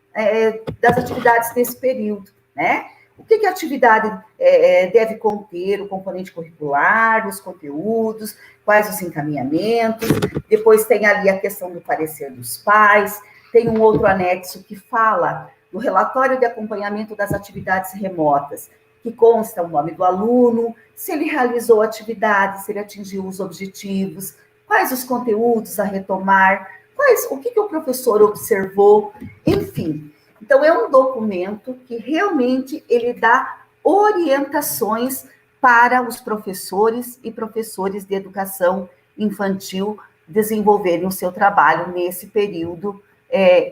B: das atividades nesse período, né? O que a atividade deve conter, o componente curricular, os conteúdos, quais os encaminhamentos, depois tem ali a questão do parecer dos pais, tem um outro anexo que fala do relatório de acompanhamento das atividades remotas, que consta o nome do aluno, se ele realizou a atividade, se ele atingiu os objetivos, quais os conteúdos a retomar, o que o professor observou, enfim. Então, é um documento que realmente ele dá orientações para os professores e professores de educação infantil desenvolverem o seu trabalho nesse período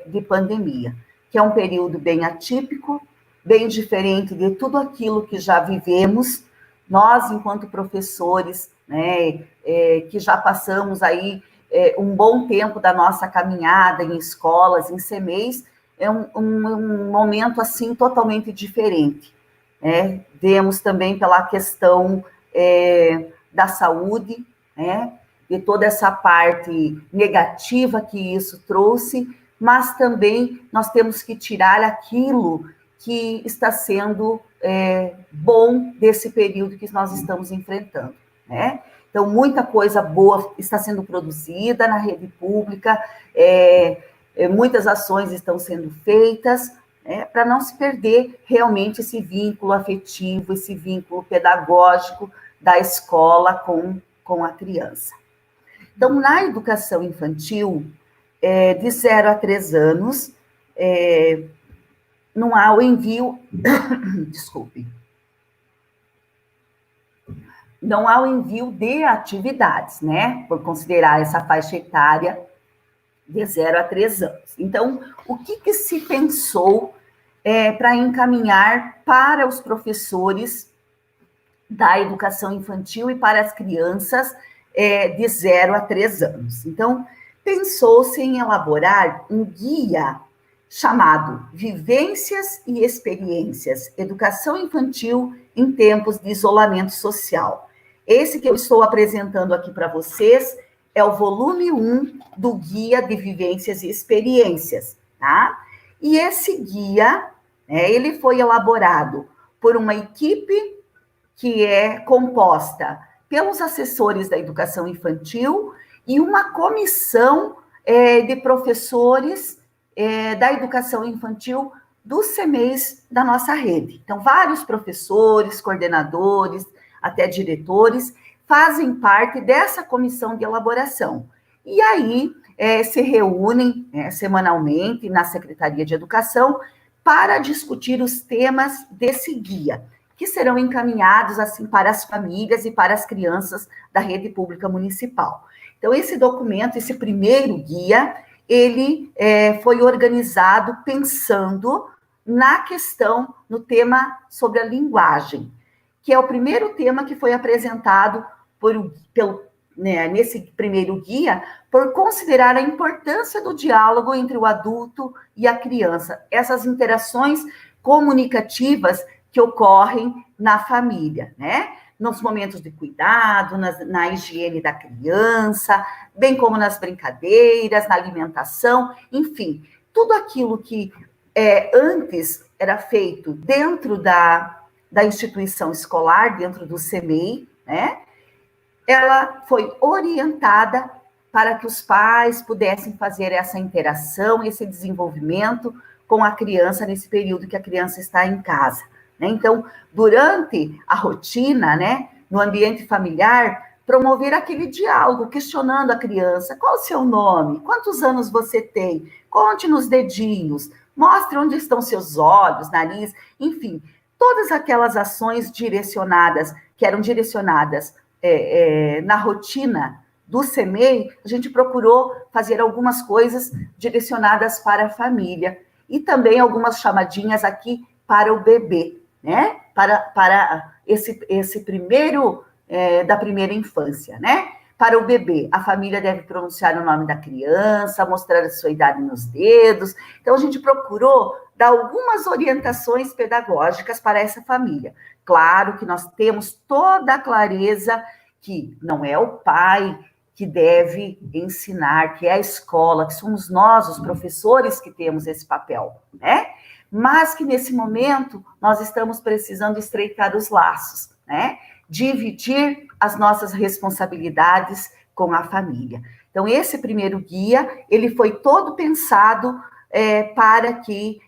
B: de pandemia, que é um período bem atípico, bem diferente de tudo aquilo que já vivemos. Nós, enquanto professores, né, que já passamos aí um bom tempo da nossa caminhada em escolas, em CMEIs, é um momento, assim, totalmente diferente. Vemos também pela questão da saúde, né, de toda essa parte negativa que isso trouxe, mas também nós temos que tirar aquilo que está sendo bom desse período que nós estamos enfrentando, né? Então, muita coisa boa está sendo produzida na rede pública, muitas ações estão sendo feitas, para não se perder realmente esse vínculo afetivo, esse vínculo pedagógico da escola com a criança. Então, na educação infantil, de 0 a 3 anos, não há o envio, desculpe, não há o envio de atividades, né, por considerar essa faixa etária de 0 a 3 anos. Então, o que se pensou para encaminhar para os professores da educação infantil e para as crianças de 0 a 3 anos. Então, pensou-se em elaborar um guia chamado Vivências e Experiências, Educação Infantil em Tempos de Isolamento Social. Esse que eu estou apresentando aqui para vocês é o volume 1 do Guia de Vivências e Experiências, tá? E esse guia, ele foi elaborado por uma equipe que é composta pelos assessores da educação infantil e uma comissão de professores da educação infantil dos CMEs da nossa rede. Então, vários professores, coordenadores, até diretores, fazem parte dessa comissão de elaboração. E aí, se reúnem semanalmente na Secretaria de Educação para discutir os temas desse guia, que serão encaminhados assim para as famílias e para as crianças da rede pública municipal. Então, esse documento, esse primeiro guia, ele foi organizado pensando na questão, no tema sobre a linguagem, que é o primeiro tema que foi apresentado nesse primeiro guia, por considerar a importância do diálogo entre o adulto e a criança, essas interações comunicativas que ocorrem na família, né? Nos momentos de cuidado, na higiene da criança, bem como nas brincadeiras, na alimentação, enfim, tudo aquilo que antes era feito dentro da instituição escolar, dentro do CMEI, né? Ela foi orientada para que os pais pudessem fazer essa interação, esse desenvolvimento com a criança nesse período que a criança está em casa. Então, durante a rotina, no ambiente familiar, promover aquele diálogo, questionando a criança: qual o seu nome? Quantos anos você tem? Conte nos dedinhos, mostre onde estão seus olhos, nariz, enfim, todas aquelas ações direcionadas, que eram direcionadas na rotina do CMEI, a gente procurou fazer algumas coisas direcionadas para a família e também algumas chamadinhas aqui para o bebê, para esse primeiro, da primeira infância, Para o bebê, a família deve pronunciar o nome da criança, mostrar a sua idade nos dedos. Então, a gente procurou dar algumas orientações pedagógicas para essa família. Claro que nós temos toda a clareza que não é o pai que deve ensinar, que é a escola, que somos nós, os professores, que temos esse papel, Mas que, nesse momento, nós estamos precisando estreitar os laços, dividir as nossas responsabilidades com a família. Então, esse primeiro guia, ele foi todo pensado para que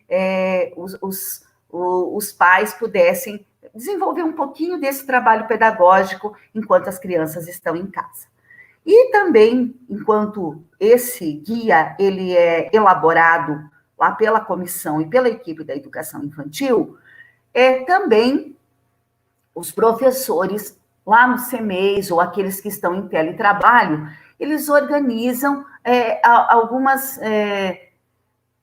B: os pais pudessem desenvolver um pouquinho desse trabalho pedagógico enquanto as crianças estão em casa. E também, enquanto esse guia ele é elaborado lá pela comissão e pela equipe da educação infantil, também os professores lá no CMEs ou aqueles que estão em teletrabalho, eles organizam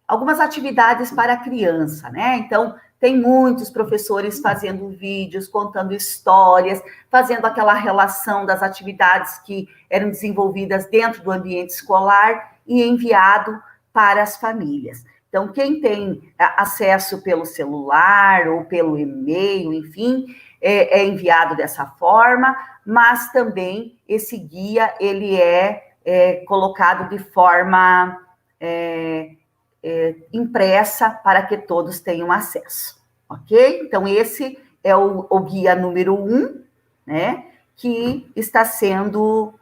B: algumas atividades para a criança, Então, tem muitos professores fazendo vídeos, contando histórias, fazendo aquela relação das atividades que eram desenvolvidas dentro do ambiente escolar e enviado para as famílias. Então, quem tem acesso pelo celular ou pelo e-mail, enfim, é enviado dessa forma, mas também esse guia, ele é colocado de forma impressa para que todos tenham acesso, ok? Então, esse é o guia número 1, que está sendo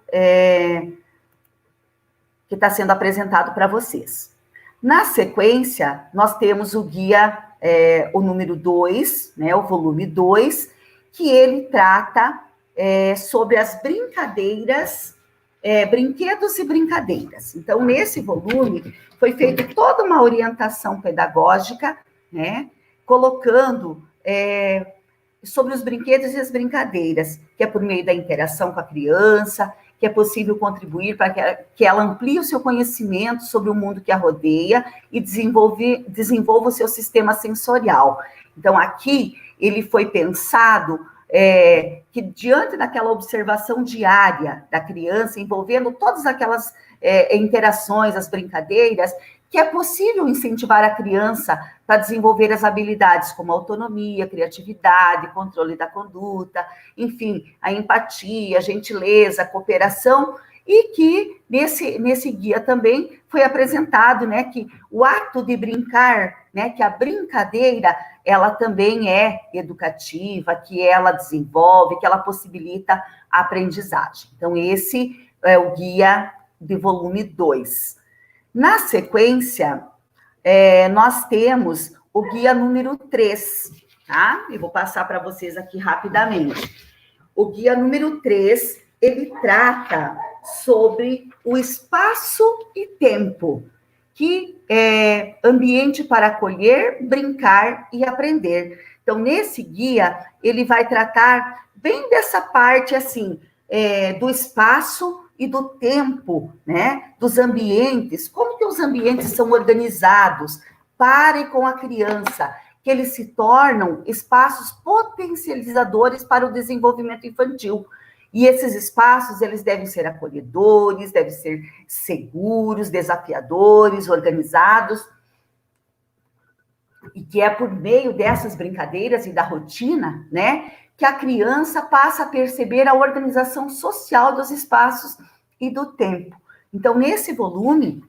B: apresentado para vocês. Na sequência, nós temos o guia, o número 2, o volume 2, que ele trata sobre as brincadeiras, brinquedos e brincadeiras. Então, nesse volume, foi feita toda uma orientação pedagógica, colocando sobre os brinquedos e as brincadeiras, que é por meio da interação com a criança, que é possível contribuir para que ela amplie o seu conhecimento sobre o mundo que a rodeia e desenvolva o seu sistema sensorial. Então, aqui, ele foi pensado que diante daquela observação diária da criança, envolvendo todas aquelas interações, as brincadeiras, que é possível incentivar a criança para desenvolver as habilidades como autonomia, criatividade, controle da conduta, enfim, a empatia, a gentileza, a cooperação, e que nesse guia também foi apresentado, né, que o ato de brincar, né, que a brincadeira, ela também é educativa, que ela desenvolve, que ela possibilita a aprendizagem. Então, esse é o guia de volume 2. Na sequência, nós temos o guia número 3, tá? Eu vou passar para vocês aqui rapidamente. O guia número 3, ele trata sobre o espaço e tempo, que é ambiente para acolher, brincar e aprender. Então, nesse guia, ele vai tratar bem dessa parte, assim, do espaço e do tempo, né? Dos ambientes, como que os ambientes são organizados para e com a criança, que eles se tornam espaços potencializadores para o desenvolvimento infantil. E esses espaços, eles devem ser acolhedores, devem ser seguros, desafiadores, organizados, e que é por meio dessas brincadeiras e da rotina, né, que a criança passa a perceber a organização social dos espaços e do tempo. Então, nesse volume,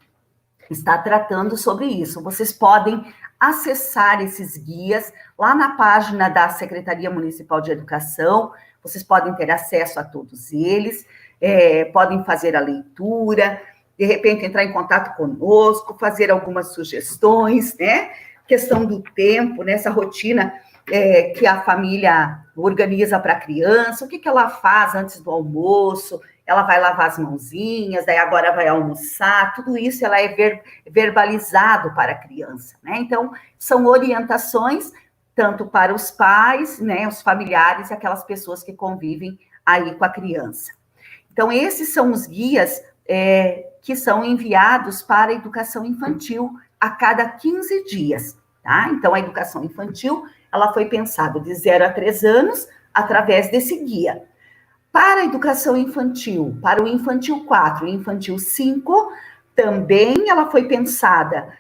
B: está tratando sobre isso. Vocês podem acessar esses guias lá na página da Secretaria Municipal de Educação, vocês podem ter acesso a todos eles, podem fazer a leitura, de repente entrar em contato conosco, fazer algumas sugestões, né? Questão do tempo, né? Essa rotina que a família organiza para a criança, o que ela faz antes do almoço, ela vai lavar as mãozinhas, daí agora vai almoçar, tudo isso ela é verbalizado para a criança, né? Então, são orientações tanto para os pais, né, os familiares e aquelas pessoas que convivem aí com a criança. Então, esses são os guias que são enviados para a educação infantil a cada 15 dias, tá? Então, a educação infantil, ela foi pensada de 0 a 3 anos, através desse guia. Para a educação infantil, para o infantil 4 e infantil 5, também ela foi pensada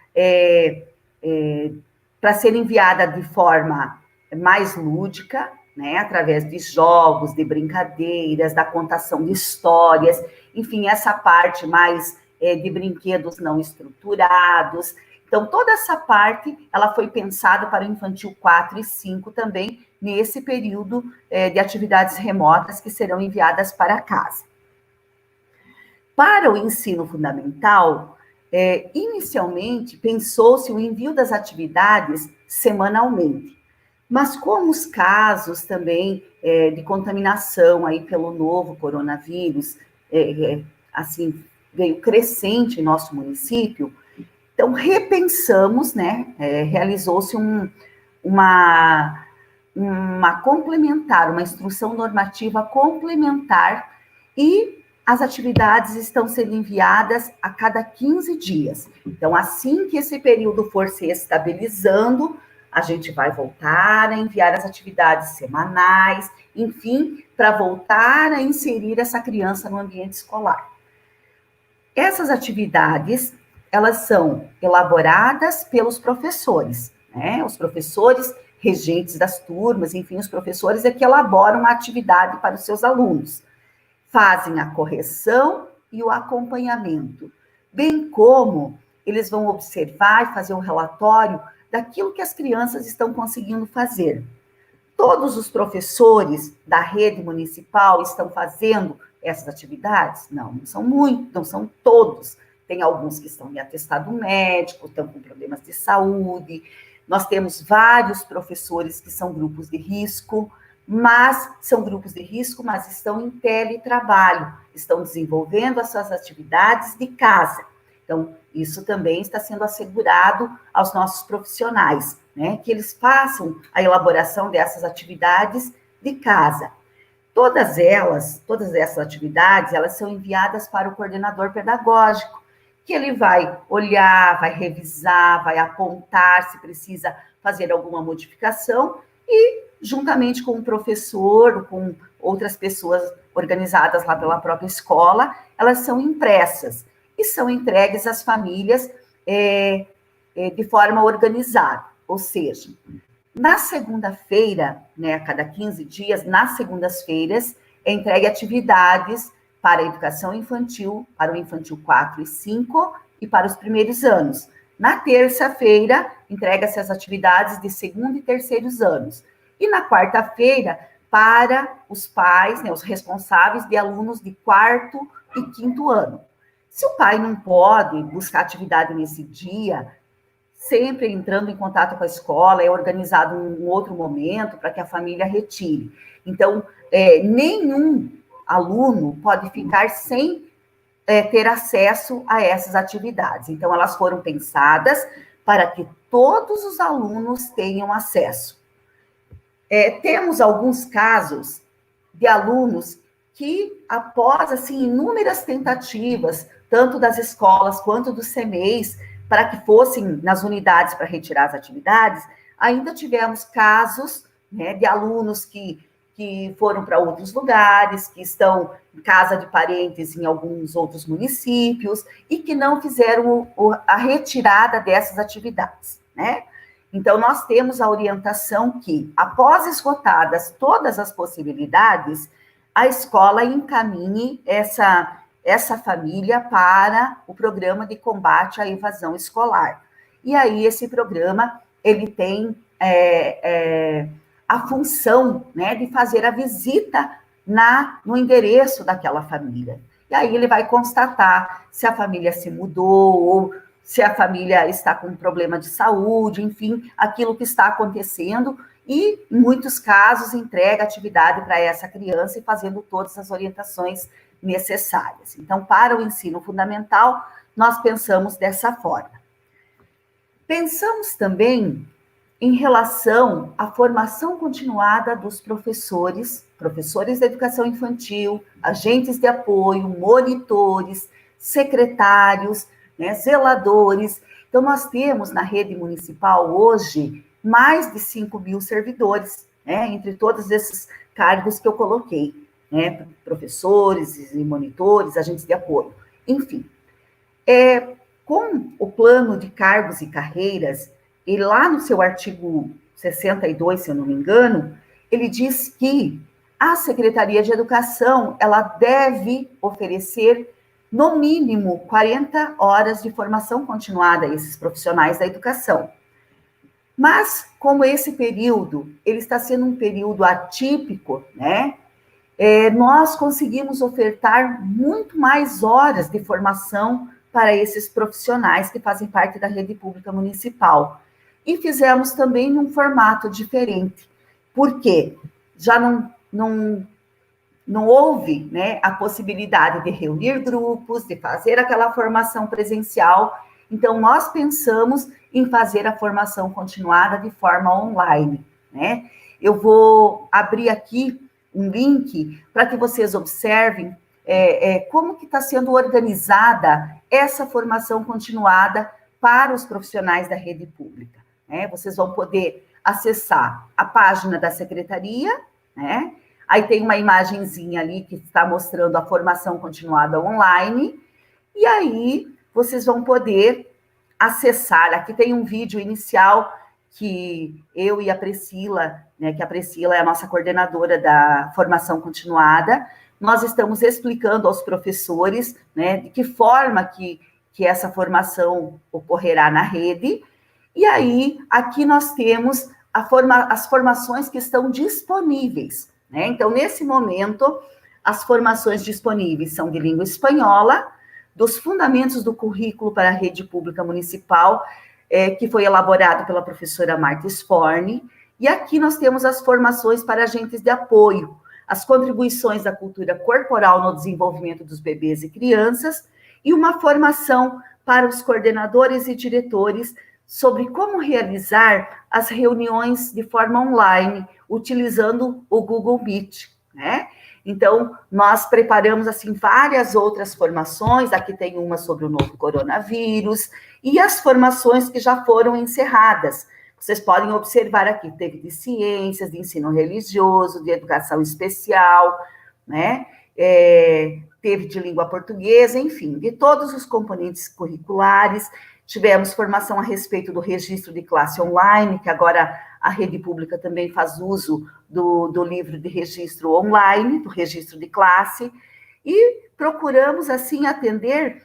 B: para ser enviada de forma mais lúdica, né, através de jogos, de brincadeiras, da contação de histórias, enfim, essa parte mais de brinquedos não estruturados. Então, toda essa parte, ela foi pensada para o infantil 4 e 5 também, nesse período de atividades remotas que serão enviadas para casa. Para o ensino fundamental, inicialmente pensou-se o envio das atividades semanalmente, mas como os casos também de contaminação aí pelo novo coronavírus, assim, veio crescente em nosso município, então repensamos, né, realizou-se uma complementar, uma instrução normativa complementar, e as atividades estão sendo enviadas a cada 15 dias. Então, assim que esse período for se estabilizando, a gente vai voltar a enviar as atividades semanais, enfim, para voltar a inserir essa criança no ambiente escolar. Essas atividades, elas são elaboradas pelos professores, né? Os professores regentes das turmas, enfim, os professores é que elaboram a atividade para os seus alunos. Fazem a correção e o acompanhamento, bem como eles vão observar e fazer um relatório daquilo que as crianças estão conseguindo fazer. Todos os professores da rede municipal estão fazendo essas atividades? Não, não são muitos, não são todos. Tem alguns que estão em atestado médico, estão com problemas de saúde. Nós temos vários professores que são grupos de risco, mas estão em teletrabalho, estão desenvolvendo as suas atividades de casa. Então, isso também está sendo assegurado aos nossos profissionais, né? Que eles façam a elaboração dessas atividades de casa. Todas essas atividades, elas são enviadas para o coordenador pedagógico, que ele vai olhar, vai revisar, vai apontar se precisa fazer alguma modificação, e juntamente com o professor, com outras pessoas organizadas lá pela própria escola, elas são impressas e são entregues às famílias de forma organizada, ou seja, na segunda-feira, né, a cada 15 dias, nas segundas-feiras, é entregue atividades para a educação infantil, para o infantil 4 e 5 e para os primeiros anos. Na terça-feira, entrega-se as atividades de segundo e terceiros anos. E na quarta-feira, para os pais, né, os responsáveis de alunos de quarto e quinto ano. Se o pai não pode buscar atividade nesse dia, sempre entrando em contato com a escola, é organizado um outro momento para que a família retire. Então, nenhum aluno pode ficar sem ter acesso a essas atividades. Então, elas foram pensadas para que todos os alunos tenham acesso. Temos alguns casos de alunos que, após assim, inúmeras tentativas, tanto das escolas quanto dos CMEs, para que fossem nas unidades para retirar as atividades, ainda tivemos casos, né, de alunos que foram para outros lugares, que estão em casa de parentes em alguns outros municípios, e que não fizeram a retirada dessas atividades, né? Então, nós temos a orientação que, após esgotadas todas as possibilidades, a escola encaminhe essa família para o programa de combate à evasão escolar. E aí, esse programa, ele tem a função, né, de fazer a visita no endereço daquela família. E aí ele vai constatar se a família se mudou, ou se a família está com problema de saúde, enfim, aquilo que está acontecendo, e, em muitos casos, entrega atividade para essa criança e fazendo todas as orientações necessárias. Então, para o ensino fundamental, nós pensamos dessa forma. Pensamos também em relação à formação continuada dos professores da educação infantil, agentes de apoio, monitores, secretários, né, zeladores. Então, nós temos na rede municipal hoje mais de 5.000 servidores, né, entre todos esses cargos que eu coloquei, né, professores e monitores, agentes de apoio, enfim. Com o plano de cargos e carreiras, e lá no seu artigo 62, se eu não me engano, ele diz que a Secretaria de Educação, ela deve oferecer, no mínimo, 40 horas de formação continuada a esses profissionais da educação. Mas, como esse período, ele está sendo um período atípico, né? Nós conseguimos ofertar muito mais horas de formação para esses profissionais que fazem parte da rede pública municipal. E fizemos também num formato diferente, porque já não houve, né, a possibilidade de reunir grupos, de fazer aquela formação presencial. Então, nós pensamos em fazer a formação continuada de forma online, né? Eu vou abrir aqui um link para que vocês observem como que está sendo organizada essa formação continuada para os profissionais da rede pública. Vocês vão poder acessar a página da secretaria, né? Aí tem uma imagenzinha ali que está mostrando a formação continuada online, e aí vocês vão poder acessar. Aqui tem um vídeo inicial que eu e a Priscila, né, que a Priscila é a nossa coordenadora da formação continuada, nós estamos explicando aos professores, né, de que forma que essa formação ocorrerá na rede. E aí, aqui nós temos as formações que estão disponíveis, né? Então, nesse momento, as formações disponíveis são de língua espanhola, dos fundamentos do currículo para a rede pública municipal, que foi elaborado pela professora Marta Sporni, e aqui nós temos as formações para agentes de apoio, as contribuições da cultura corporal no desenvolvimento dos bebês e crianças, e uma formação para os coordenadores e diretores sobre como realizar as reuniões de forma online, utilizando o Google Meet, né? Então, nós preparamos, assim, várias outras formações, aqui tem uma sobre o novo coronavírus, e as formações que já foram encerradas, Vocês podem observar aqui, teve de ciências, de ensino religioso, de educação especial, né? Teve de língua portuguesa, enfim, de todos os componentes curriculares. Tivemos formação a respeito do registro de classe online, que agora a rede pública também faz uso do livro de registro online, do registro de classe, e procuramos, assim, atender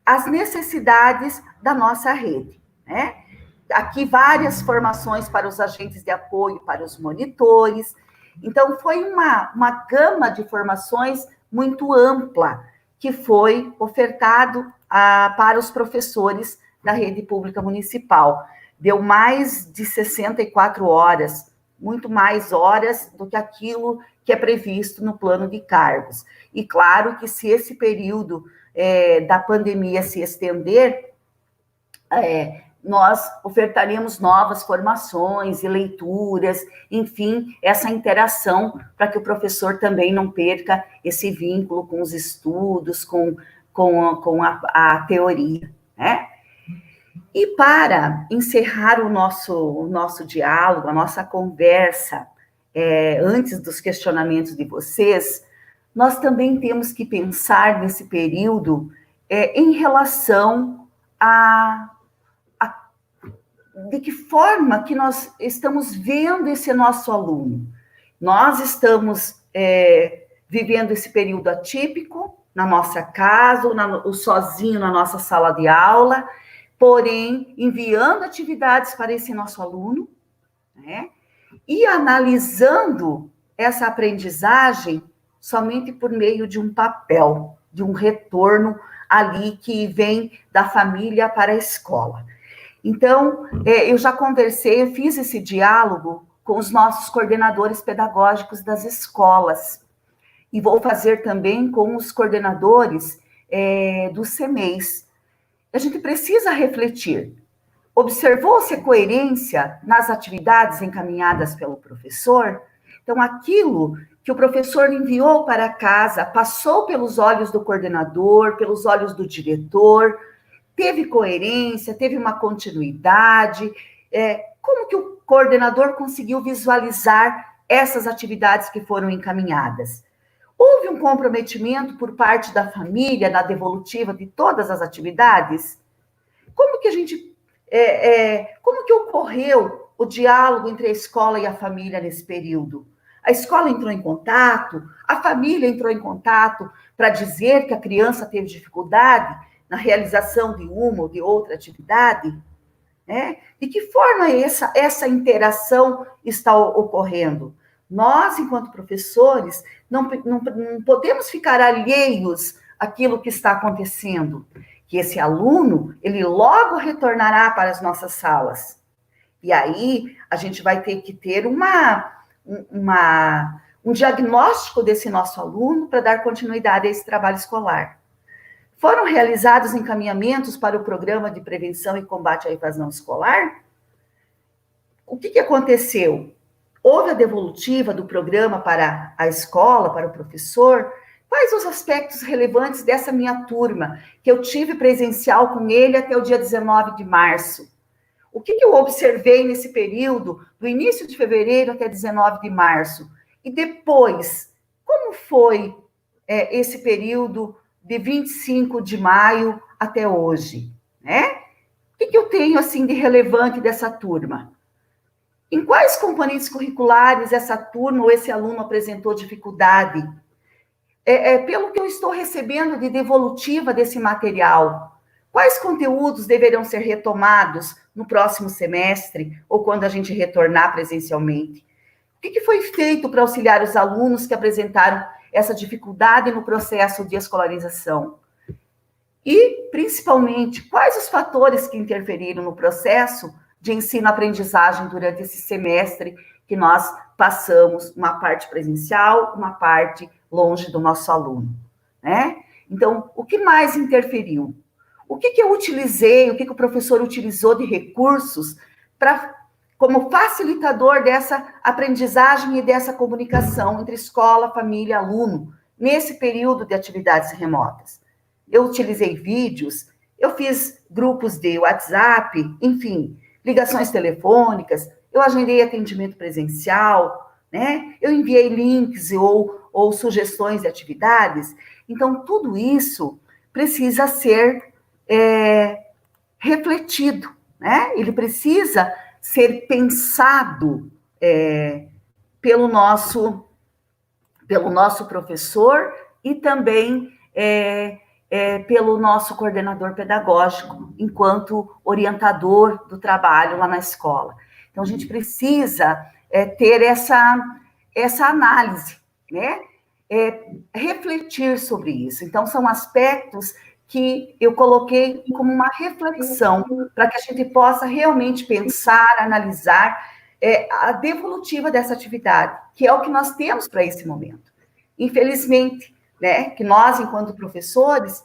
B: as necessidades da nossa rede, né? Aqui várias formações para os agentes de apoio, para os monitores. Então, foi uma gama de formações muito ampla que foi ofertado para os professores da rede pública municipal. Deu mais de 64 horas, muito mais horas do que aquilo que é previsto no plano de cargos. E claro que se esse período da pandemia se estender, nós ofertaremos novas formações e leituras, enfim, essa interação para que o professor também não perca esse vínculo com os estudos, com a teoria, né? E para encerrar o nosso diálogo, a nossa conversa, antes dos questionamentos de vocês, nós também temos que pensar nesse período em relação de que forma que nós estamos vendo esse nosso aluno. Nós estamos vivendo esse período atípico na nossa casa, sozinho na nossa sala de aula, porém, enviando atividades para esse nosso aluno, né? E analisando essa aprendizagem somente por meio de um papel, de um retorno ali que vem da família para a escola. Então, eu já conversei, eu fiz esse diálogo com os nossos coordenadores pedagógicos das escolas, e vou fazer também com os coordenadores do CEMEIS. A gente precisa refletir. Observou-se a coerência nas atividades encaminhadas pelo professor? Então, aquilo que o professor enviou para casa passou pelos olhos do coordenador, pelos olhos do diretor, teve coerência, teve uma continuidade. Como que o coordenador conseguiu visualizar essas atividades que foram encaminhadas? Houve um comprometimento por parte da família na devolutiva de todas as atividades? Como que ocorreu o diálogo entre a escola e a família nesse período? A escola entrou em contato, a família entrou em contato para dizer que a criança teve dificuldade na realização de uma ou de outra atividade? De que forma essa interação está ocorrendo? Nós, enquanto professores, não podemos ficar alheios àquilo que está acontecendo, que esse aluno, ele logo retornará para as nossas salas. E aí, a gente vai ter que ter um diagnóstico desse nosso aluno para dar continuidade a esse trabalho escolar. Foram realizados encaminhamentos para o programa de prevenção e combate à evasão escolar? O que aconteceu? Houve a devolutiva do programa para a escola, para o professor? Quais os aspectos relevantes dessa minha turma, que eu tive presencial com ele até o dia 19 de março? O que eu observei nesse período, do início de fevereiro até 19 de março? E depois, como foi esse período de 25 de maio até hoje? O que eu tenho assim de relevante dessa turma? Em quais componentes curriculares essa turma ou esse aluno apresentou dificuldade? Pelo que eu estou recebendo de devolutiva desse material, quais conteúdos deverão ser retomados no próximo semestre ou quando a gente retornar presencialmente? O que foi feito para auxiliar os alunos que apresentaram essa dificuldade no processo de escolarização? E, principalmente, quais os fatores que interferiram no processo de ensino-aprendizagem durante esse semestre que nós passamos uma parte presencial, uma parte longe do nosso aluno, né? Então, o que mais interferiu? O que eu utilizei, o que o professor utilizou de recursos como facilitador dessa aprendizagem e dessa comunicação entre escola, família e aluno, nesse período de atividades remotas? Eu utilizei vídeos, eu fiz grupos de WhatsApp, enfim, ligações telefônicas, eu agendei atendimento presencial, né? Eu enviei links ou sugestões de atividades. Então, tudo isso precisa ser refletido, né? Ele precisa ser pensado pelo nosso professor e também pelo nosso coordenador pedagógico, enquanto orientador do trabalho lá na escola. Então, a gente precisa ter essa análise, né? Refletir sobre isso. Então, são aspectos que eu coloquei como uma reflexão para que a gente possa realmente pensar, analisar a devolutiva dessa atividade, que é o que nós temos para esse momento. Infelizmente, né, que nós, enquanto professores,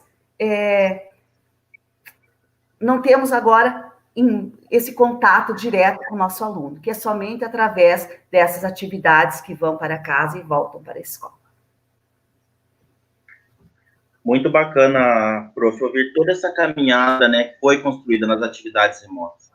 B: não temos agora esse contato direto com o nosso aluno, que é somente através dessas atividades que vão para casa e voltam para a escola.
A: Muito bacana, prof, ouvir toda essa caminhada, né, que foi construída nas atividades remotas.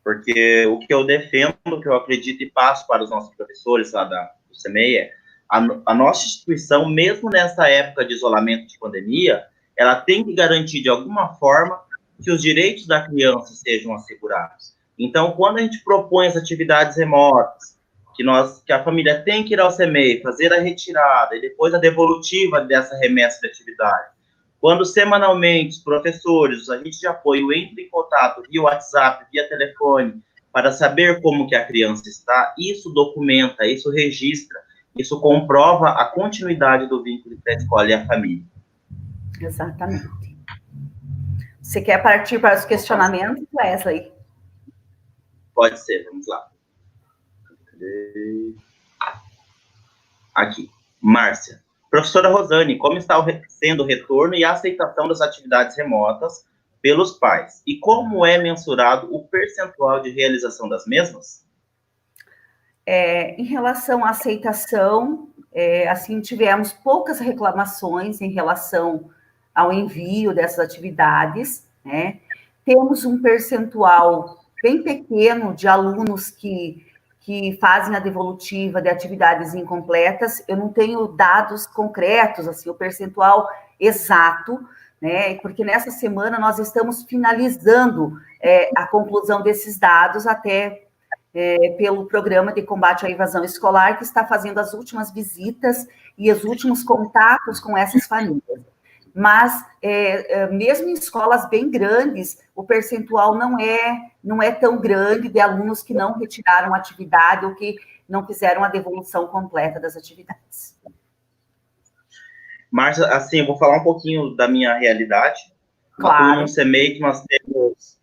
A: Porque o que eu defendo, o que eu acredito e passo para os nossos professores lá do CEMEI é a nossa instituição, mesmo nessa época de isolamento de pandemia, ela tem que garantir de alguma forma que os direitos da criança sejam assegurados. Então, quando a gente propõe as atividades remotas, que a família tem que ir ao CEMEI, fazer a retirada e depois a devolutiva dessa remessa de atividade. Quando semanalmente os professores, os agentes de apoio entram em contato via WhatsApp, via telefone, para saber como que a criança está, isso documenta, isso registra, isso comprova a continuidade do vínculo entre a escola e a família.
B: Exatamente. Você quer partir para os questionamentos, Wesley?
A: Pode ser, vamos lá. Aqui, Márcia. Professora Rosane, como está sendo o retorno e a aceitação das atividades remotas pelos pais? E como é mensurado o percentual de realização das mesmas?
B: Em relação à aceitação, assim, tivemos poucas reclamações em relação ao envio dessas atividades, né? Temos um percentual bem pequeno de alunos que fazem a devolutiva de atividades incompletas. Eu não tenho dados concretos, assim, o percentual exato, né? Porque nessa semana nós estamos finalizando a conclusão desses dados até pelo Programa de Combate à Evasão Escolar, que está fazendo as últimas visitas e os últimos contatos com essas famílias. Mas, mesmo em escolas bem grandes, o percentual não é tão grande de alunos que não retiraram a atividade ou que não fizeram a devolução completa das atividades.
A: Márcia, assim, eu vou falar um pouquinho da minha realidade.
B: Claro.
A: No CEMEI, que nós temos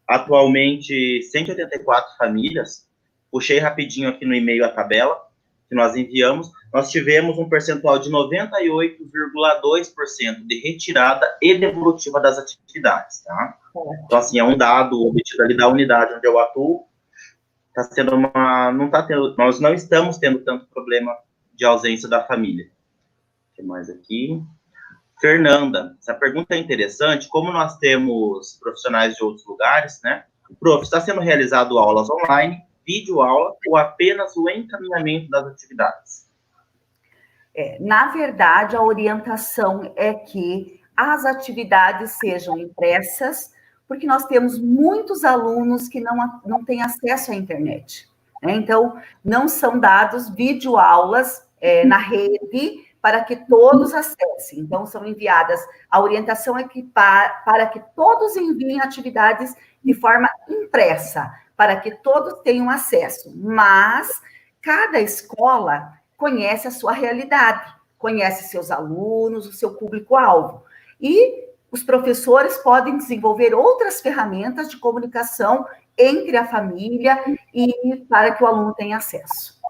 A: atualmente 184 famílias. Puxei rapidinho aqui no e-mail a tabela que nós enviamos. Nós tivemos um percentual de 98,2% de retirada e devolutiva das atividades, tá? Então, assim, é um dado obtido ali da unidade onde eu atuo. Nós não estamos tendo tanto problema de ausência da família. O que mais aqui? Fernanda, essa pergunta é interessante. Como nós temos profissionais de outros lugares, né? Prof, está sendo realizado aulas online, videoaula ou apenas o encaminhamento das atividades?
B: Na verdade, a orientação é que as atividades sejam impressas, porque nós temos muitos alunos que não têm acesso à internet, né? Então, não são dados videoaulas na rede para que todos acessem. Então, são enviadas, a orientação é que para que todos enviem atividades de forma impressa, para que todos tenham acesso. Mas cada escola conhece a sua realidade, conhece seus alunos, o seu público-alvo. E os professores podem desenvolver outras ferramentas de comunicação entre a família e para que o aluno tenha acesso.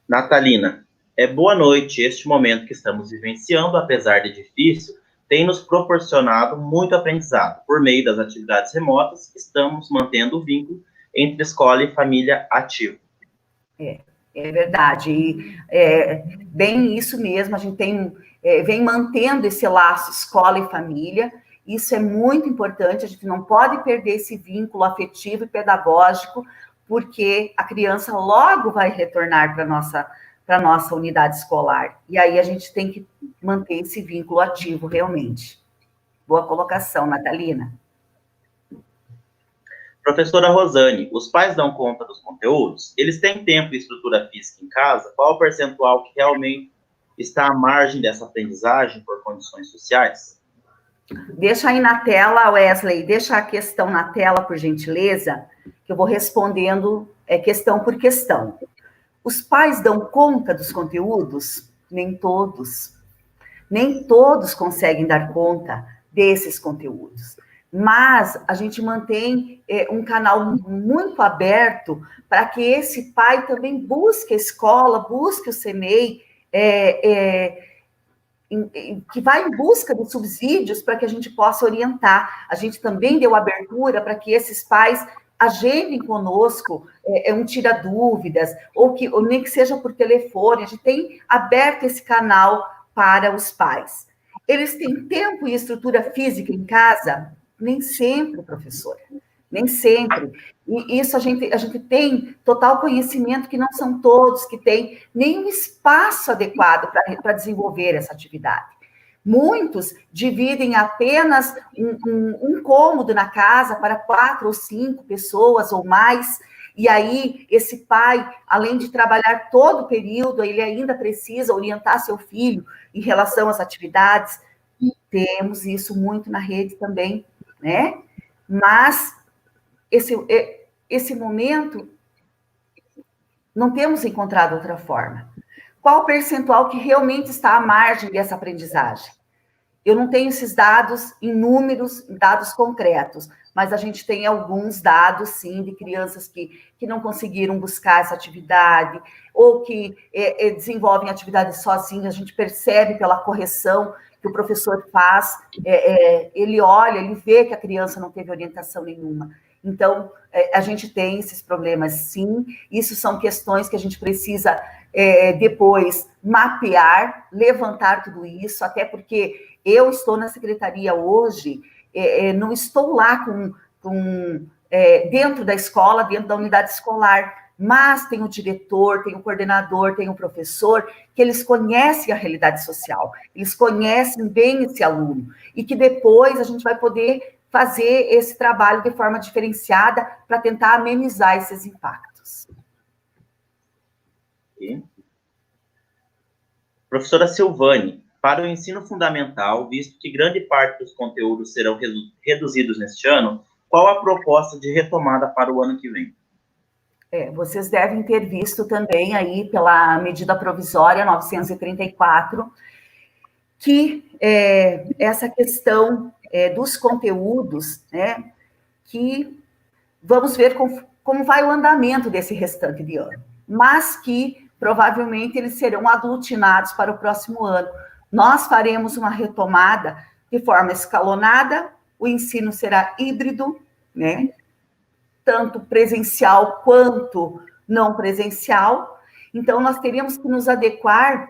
A: Natalina, boa noite. Este momento que estamos vivenciando, apesar de difícil, tem nos proporcionado muito aprendizado. Por meio das atividades remotas, estamos mantendo o vínculo entre escola e família ativo.
B: É verdade. E, bem isso mesmo, a gente vem mantendo esse laço escola e família, Isso é muito importante, a gente não pode perder esse vínculo afetivo e pedagógico, porque a criança logo vai retornar para a nossa unidade escolar. E aí a gente tem que manter esse vínculo ativo, realmente. Boa colocação, Natalina.
A: Professora Rosane, os pais dão conta dos conteúdos? Eles têm tempo e estrutura física em casa? Qual o percentual que realmente está à margem dessa aprendizagem por condições sociais?
B: Deixa aí na tela, Wesley, deixa a questão na tela, por gentileza, que eu vou respondendo questão por questão. Os pais dão conta dos conteúdos? Nem todos. Nem todos conseguem dar conta desses conteúdos. Mas a gente mantém um canal muito aberto para que esse pai também busque a escola, busque o CMEI, que vai em busca de subsídios para que a gente possa orientar. A gente também deu abertura para que esses pais agendem conosco um tira-dúvidas, ou nem que seja por telefone. A gente tem aberto esse canal para os pais. Eles têm tempo e estrutura física em casa? Nem sempre, professora. Nem sempre. E isso a gente tem total conhecimento que não são todos que têm nenhum espaço adequado para desenvolver essa atividade. Muitos dividem apenas um cômodo na casa para 4 ou 5 pessoas ou mais, e aí esse pai, além de trabalhar todo o período, ele ainda precisa orientar seu filho em relação às atividades. Temos isso muito na rede também, né? Mas esse momento, não temos encontrado outra forma. Qual o percentual que realmente está à margem dessa aprendizagem? Eu não tenho esses dados em números, dados concretos, mas a gente tem alguns dados, sim, de crianças que não conseguiram buscar essa atividade, ou que desenvolvem atividades sozinhas. A gente percebe pela correção que o professor faz, ele olha, ele vê que a criança não teve orientação nenhuma. Então, a gente tem esses problemas, sim. Isso são questões que a gente precisa depois mapear, levantar tudo isso, até porque eu estou na secretaria hoje, não estou lá dentro da escola, dentro da unidade escolar, mas tem o diretor, tem o coordenador, tem o professor, que eles conhecem a realidade social, eles conhecem bem esse aluno, e que depois a gente vai poder fazer esse trabalho de forma diferenciada para tentar amenizar esses impactos.
A: Okay. Professora Silvane, para o ensino fundamental, visto que grande parte dos conteúdos serão reduzidos neste ano, qual a proposta de retomada para o ano que vem?
B: Vocês devem ter visto também aí pela medida provisória 934, que essa questão dos conteúdos, né, que vamos ver como vai o andamento desse restante de ano, mas que provavelmente eles serão aglutinados para o próximo ano. Nós faremos uma retomada de forma escalonada, o ensino será híbrido, né? Tanto presencial quanto não presencial. Então, nós teríamos que nos adequar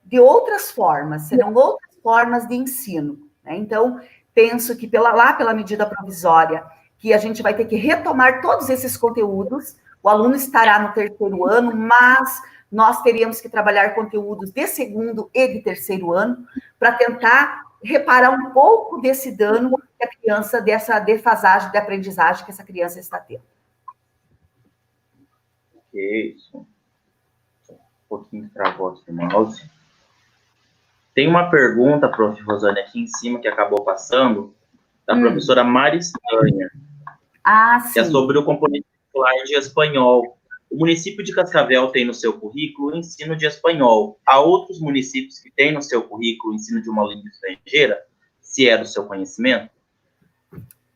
B: de outras formas, serão outras formas de ensino, né? Então, penso que pela medida provisória, que a gente vai ter que retomar todos esses conteúdos, o aluno estará no 3º ano, mas nós teríamos que trabalhar conteúdos de 2º e de 3º ano, para tentar reparar um pouco desse dano que a criança, dessa defasagem de aprendizagem que essa criança está tendo.
A: Ok, isso. Um pouquinho travou aqui no mouse. Tem uma pergunta, prof. Rosane, aqui em cima, que acabou passando, da professora Maristanha, que é sobre o componente escolar de espanhol. O município de Cascavel tem no seu currículo o ensino de espanhol. Há outros municípios que têm no seu currículo o ensino de uma língua estrangeira, se é do seu conhecimento?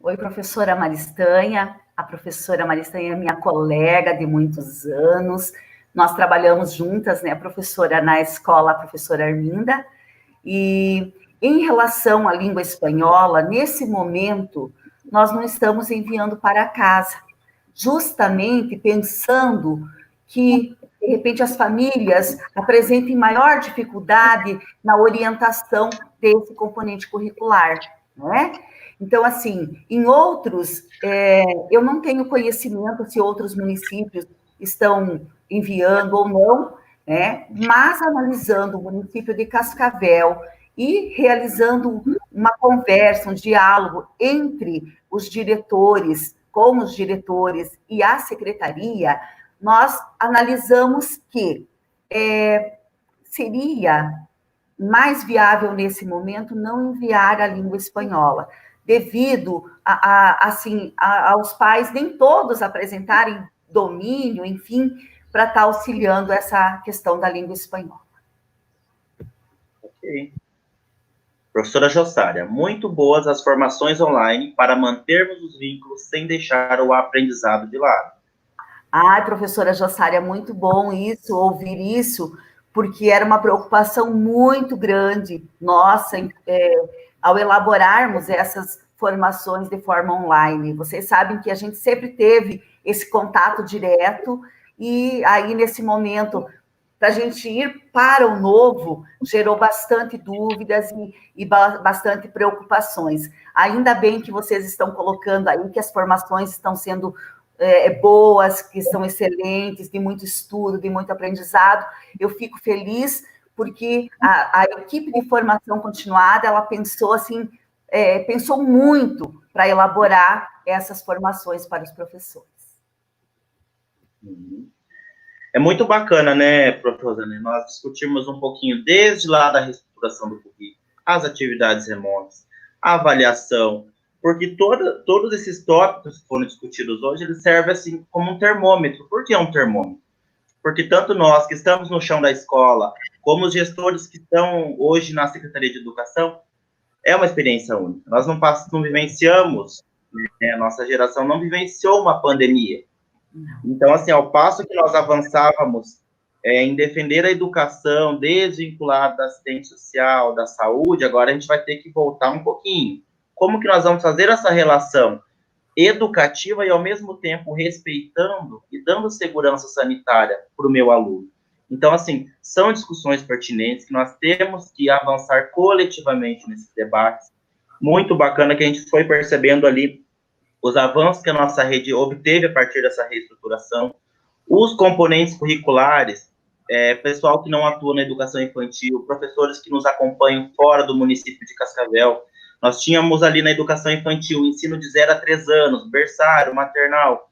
B: Oi, professora Maristanha. A professora Maristanha é minha colega de muitos anos. Nós trabalhamos juntas, né, professora, na escola, a professora Arminda. E em relação à língua espanhola, nesse momento, nós não estamos enviando para casa, justamente pensando que, de repente, as famílias apresentem maior dificuldade na orientação desse componente curricular. né? Então, assim, em outros, eu não tenho conhecimento se outros municípios estão enviando ou não, né? Mas analisando o município de Cascavel e realizando uma conversa, um diálogo entre os diretores, com os diretores e a secretaria, nós analisamos que seria mais viável nesse momento não enviar a língua espanhola, devido aos pais nem todos apresentarem domínio, enfim, para estar auxiliando essa questão da língua espanhola.
A: Ok. Professora Jossária, muito boas as formações online para mantermos os vínculos sem deixar o aprendizado de lado.
B: Ai, professora Jossária, muito bom isso, ouvir isso, porque era uma preocupação muito grande nossa ao elaborarmos essas formações de forma online. Vocês sabem que a gente sempre teve esse contato direto, e aí, nesse momento, para a gente ir para o novo, gerou bastante dúvidas e bastante preocupações. Ainda bem que vocês estão colocando aí que as formações estão sendo boas, que são excelentes, de muito estudo, de muito aprendizado. Eu fico feliz porque a equipe de formação continuada, ela pensou assim, pensou muito para elaborar essas formações para os professores.
A: É muito bacana, né, professora, nós discutimos um pouquinho desde lá da reestruturação do currículo, as atividades remotas, a avaliação, porque todos esses tópicos que foram discutidos hoje, eles servem assim como um termômetro. Por que é um termômetro? Porque tanto nós que estamos no chão da escola, como os gestores que estão hoje na Secretaria de Educação, é uma experiência única. Nós não vivenciamos, né, a nossa geração não vivenciou uma pandemia. Então, assim, ao passo que nós avançávamos em defender a educação desvinculada da assistência social, da saúde, agora a gente vai ter que voltar um pouquinho. Como que nós vamos fazer essa relação educativa e, ao mesmo tempo, respeitando e dando segurança sanitária para o meu aluno? Então, assim, são discussões pertinentes que nós temos que avançar coletivamente nesses debates. Muito bacana que a gente foi percebendo ali os avanços que a nossa rede obteve a partir dessa reestruturação, os componentes curriculares, pessoal que não atua na educação infantil, professores que nos acompanham fora do município de Cascavel. Nós tínhamos ali na educação infantil, ensino de 0 a 3 anos, berçário, maternal.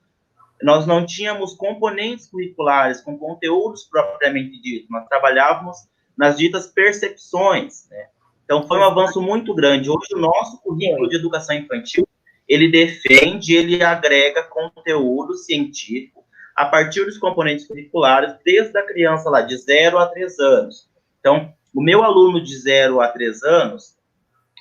A: Nós não tínhamos componentes curriculares com conteúdos propriamente ditos, nós trabalhávamos nas ditas percepções, né? Então, foi um avanço muito grande. Hoje, o nosso currículo de educação infantil, ele defende, ele agrega conteúdo científico a partir dos componentes curriculares, desde a criança lá de 0 a 3 anos. Então, o meu aluno de 0 a 3 anos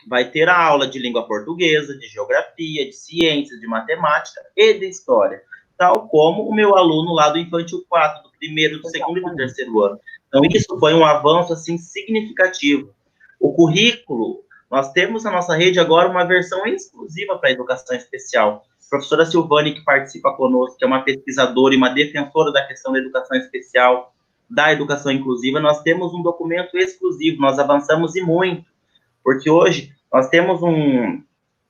A: vai ter a aula de língua portuguesa, de geografia, de ciências, de matemática e de história, tal como o meu aluno lá do Infantil 4, do primeiro, do segundo e do terceiro ano. Então, isso foi um avanço, assim, significativo. O currículo, nós temos na nossa rede agora uma versão exclusiva para a educação especial. A professora Silvane, que participa conosco, que é uma pesquisadora e uma defensora da questão da educação especial, da educação inclusiva, nós temos um documento exclusivo, nós avançamos e muito, porque hoje nós temos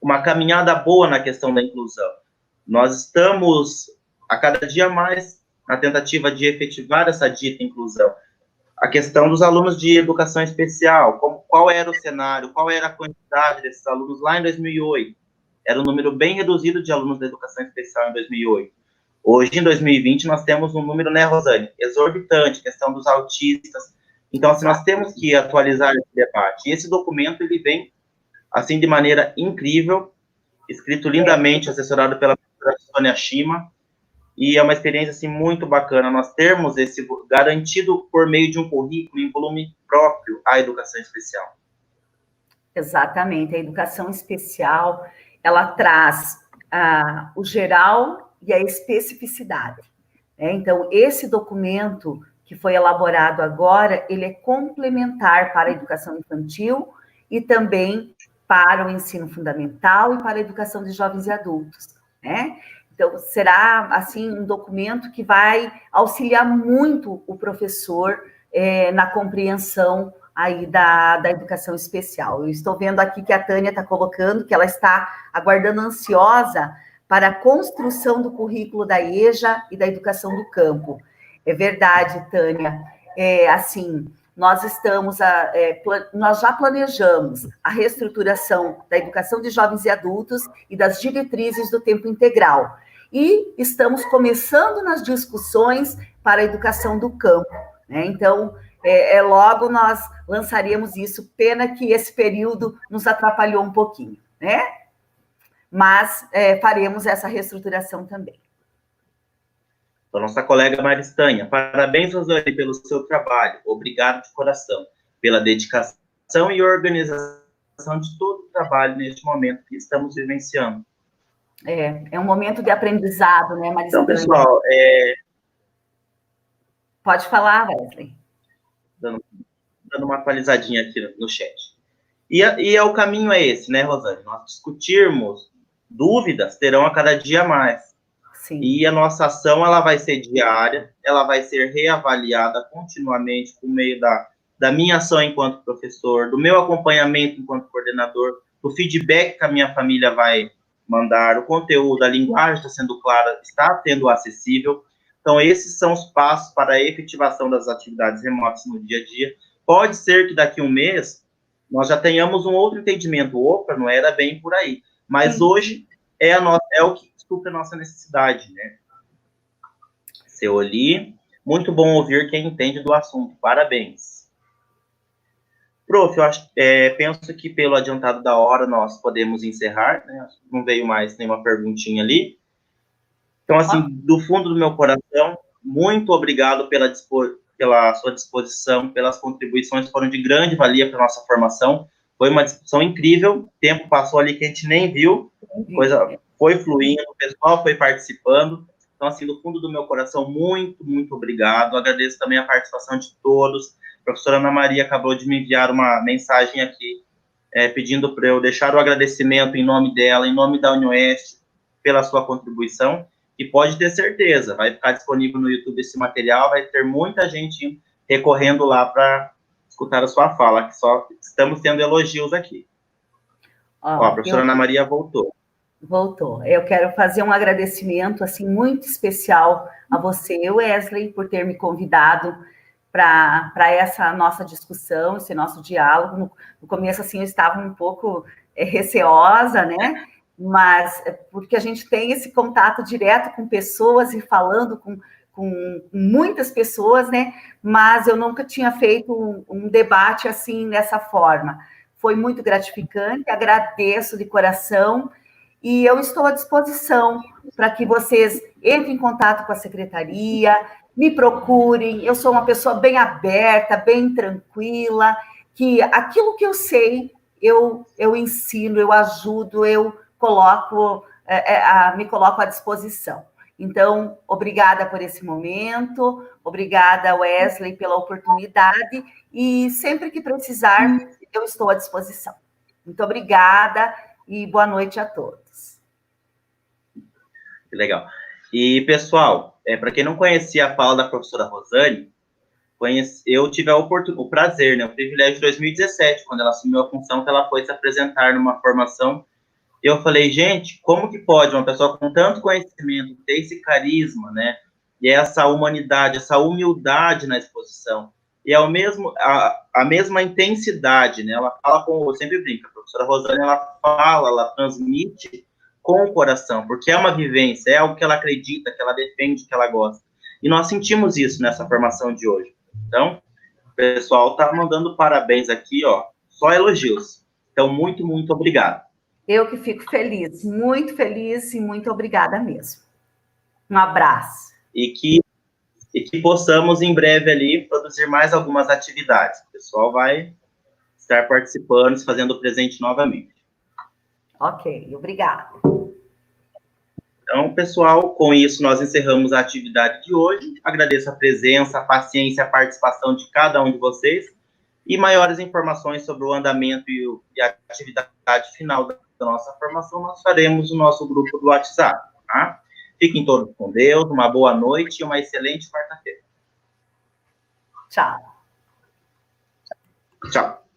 A: uma caminhada boa na questão da inclusão. Nós estamos, a cada dia mais, na tentativa de efetivar essa dita inclusão. A questão dos alunos de educação especial, qual era o cenário, qual era a quantidade desses alunos lá em 2008. Era um número bem reduzido de alunos da educação especial em 2008. Hoje, em 2020, nós temos um número, né, Rosane, exorbitante, questão dos autistas. Então, assim, nós temos que atualizar esse debate. E esse documento, ele vem, assim, de maneira incrível, escrito lindamente, assessorado pela professora Sônia Shima, e é uma experiência, assim, muito bacana nós termos esse garantido por meio de um currículo em volume próprio à educação especial.
B: Exatamente, a educação especial, ela traz o geral e a especificidade, né? Então, esse documento que foi elaborado agora, ele é complementar para a educação infantil e também para o ensino fundamental e para a educação de jovens e adultos, né? Então, será, assim, um documento que vai auxiliar muito o professor na compreensão aí da educação especial. Eu estou vendo aqui que a Tânia está colocando que ela está aguardando ansiosa para a construção do currículo da EJA e da educação do campo. É verdade, Tânia. Assim, nós já planejamos a reestruturação da educação de jovens e adultos e das diretrizes do tempo integral. E estamos começando nas discussões para a educação do campo, né? Então, logo nós lançaremos isso, pena que esse período nos atrapalhou um pouquinho, né? Mas faremos essa reestruturação também.
A: A nossa colega Maristanha, parabéns, Rosane, pelo seu trabalho. Obrigado de coração pela dedicação e organização de todo o trabalho neste momento que estamos vivenciando.
B: É um momento de aprendizado, né, Maristanha?
A: Então, pessoal,
B: Pode falar, Wesley.
A: Dando uma atualizadinha aqui no chat. E o caminho é esse, né, Rosane? Nós discutirmos dúvidas, terão a cada dia mais. Sim. E a nossa ação, ela vai ser diária, ela vai ser reavaliada continuamente por meio da minha ação enquanto professor, do meu acompanhamento enquanto coordenador, do feedback que a minha família vai mandar, o conteúdo, a linguagem está sendo clara, está sendo acessível. Então, esses são os passos para a efetivação das atividades remotas no dia a dia. Pode ser que daqui a um mês nós já tenhamos um outro entendimento. Opa, não era bem por aí. Mas hoje é o que supre a nossa necessidade, né? Seoli, muito bom ouvir quem entende do assunto. Parabéns. Prof, eu penso que pelo adiantado da hora nós podemos encerrar, né? Não veio mais nenhuma perguntinha ali. Então, assim, do fundo do meu coração, muito obrigado pela sua disposição, pelas contribuições, foram de grande valia para a nossa formação. Foi uma discussão incrível, o tempo passou ali que a gente nem viu, coisa foi fluindo, o pessoal foi participando. Então, assim, do fundo do meu coração, muito, muito obrigado. Agradeço também a participação de todos. A professora Ana Maria acabou de me enviar uma mensagem aqui, pedindo para eu deixar o agradecimento em nome dela, em nome da UniOeste, pela sua contribuição. E pode ter certeza, vai ficar disponível no YouTube esse material, vai ter muita gente recorrendo lá para escutar a sua fala, que só estamos tendo elogios aqui. A professora Ana Maria voltou.
B: Voltou. Eu quero fazer um agradecimento, assim, muito especial a você, Wesley, por ter me convidado para essa nossa discussão, esse nosso diálogo. No começo, assim, eu estava um pouco receosa, né? Mas porque a gente tem esse contato direto com pessoas e falando com muitas pessoas, né? Mas eu nunca tinha feito um debate assim, dessa forma. Foi muito gratificante, agradeço de coração e eu estou à disposição para que vocês entrem em contato com a secretaria, me procurem. Eu sou uma pessoa bem aberta, bem tranquila, que aquilo que eu sei, eu ensino, eu ajudo, eu me coloco à disposição. Então, obrigada por esse momento, obrigada, Wesley, pela oportunidade, e sempre que precisar, eu estou à disposição. Muito obrigada e boa noite a todos.
A: Que legal. E, pessoal, para quem não conhecia a fala da professora Rosane, eu tive o prazer, né, o privilégio de 2017, quando ela assumiu a função, que ela foi se apresentar numa formação. Eu falei, gente, como que pode uma pessoa com tanto conhecimento ter esse carisma, né? E essa humanidade, essa humildade na exposição. E a mesma intensidade, né? Ela fala eu sempre brinco, a professora Rosane, ela transmite com o coração, porque é uma vivência, é algo que ela acredita, que ela defende, que ela gosta. E nós sentimos isso nessa formação de hoje. Então, o pessoal tá mandando parabéns aqui, ó, só elogios. Então, muito, muito obrigado.
B: Eu que fico feliz, muito feliz e muito obrigada mesmo. Um abraço.
A: E que possamos, em breve, ali, produzir mais algumas atividades. O pessoal vai estar participando, se fazendo presente novamente.
B: Ok, obrigada.
A: Então, pessoal, com isso nós encerramos a atividade de hoje. Agradeço a presença, a paciência, a participação de cada um de vocês. E maiores informações sobre o andamento e a atividade final da nossa formação, nós faremos no nosso grupo do WhatsApp, tá? Fiquem todos com Deus, uma boa noite e uma excelente quarta-feira.
B: Tchau.
A: Tchau.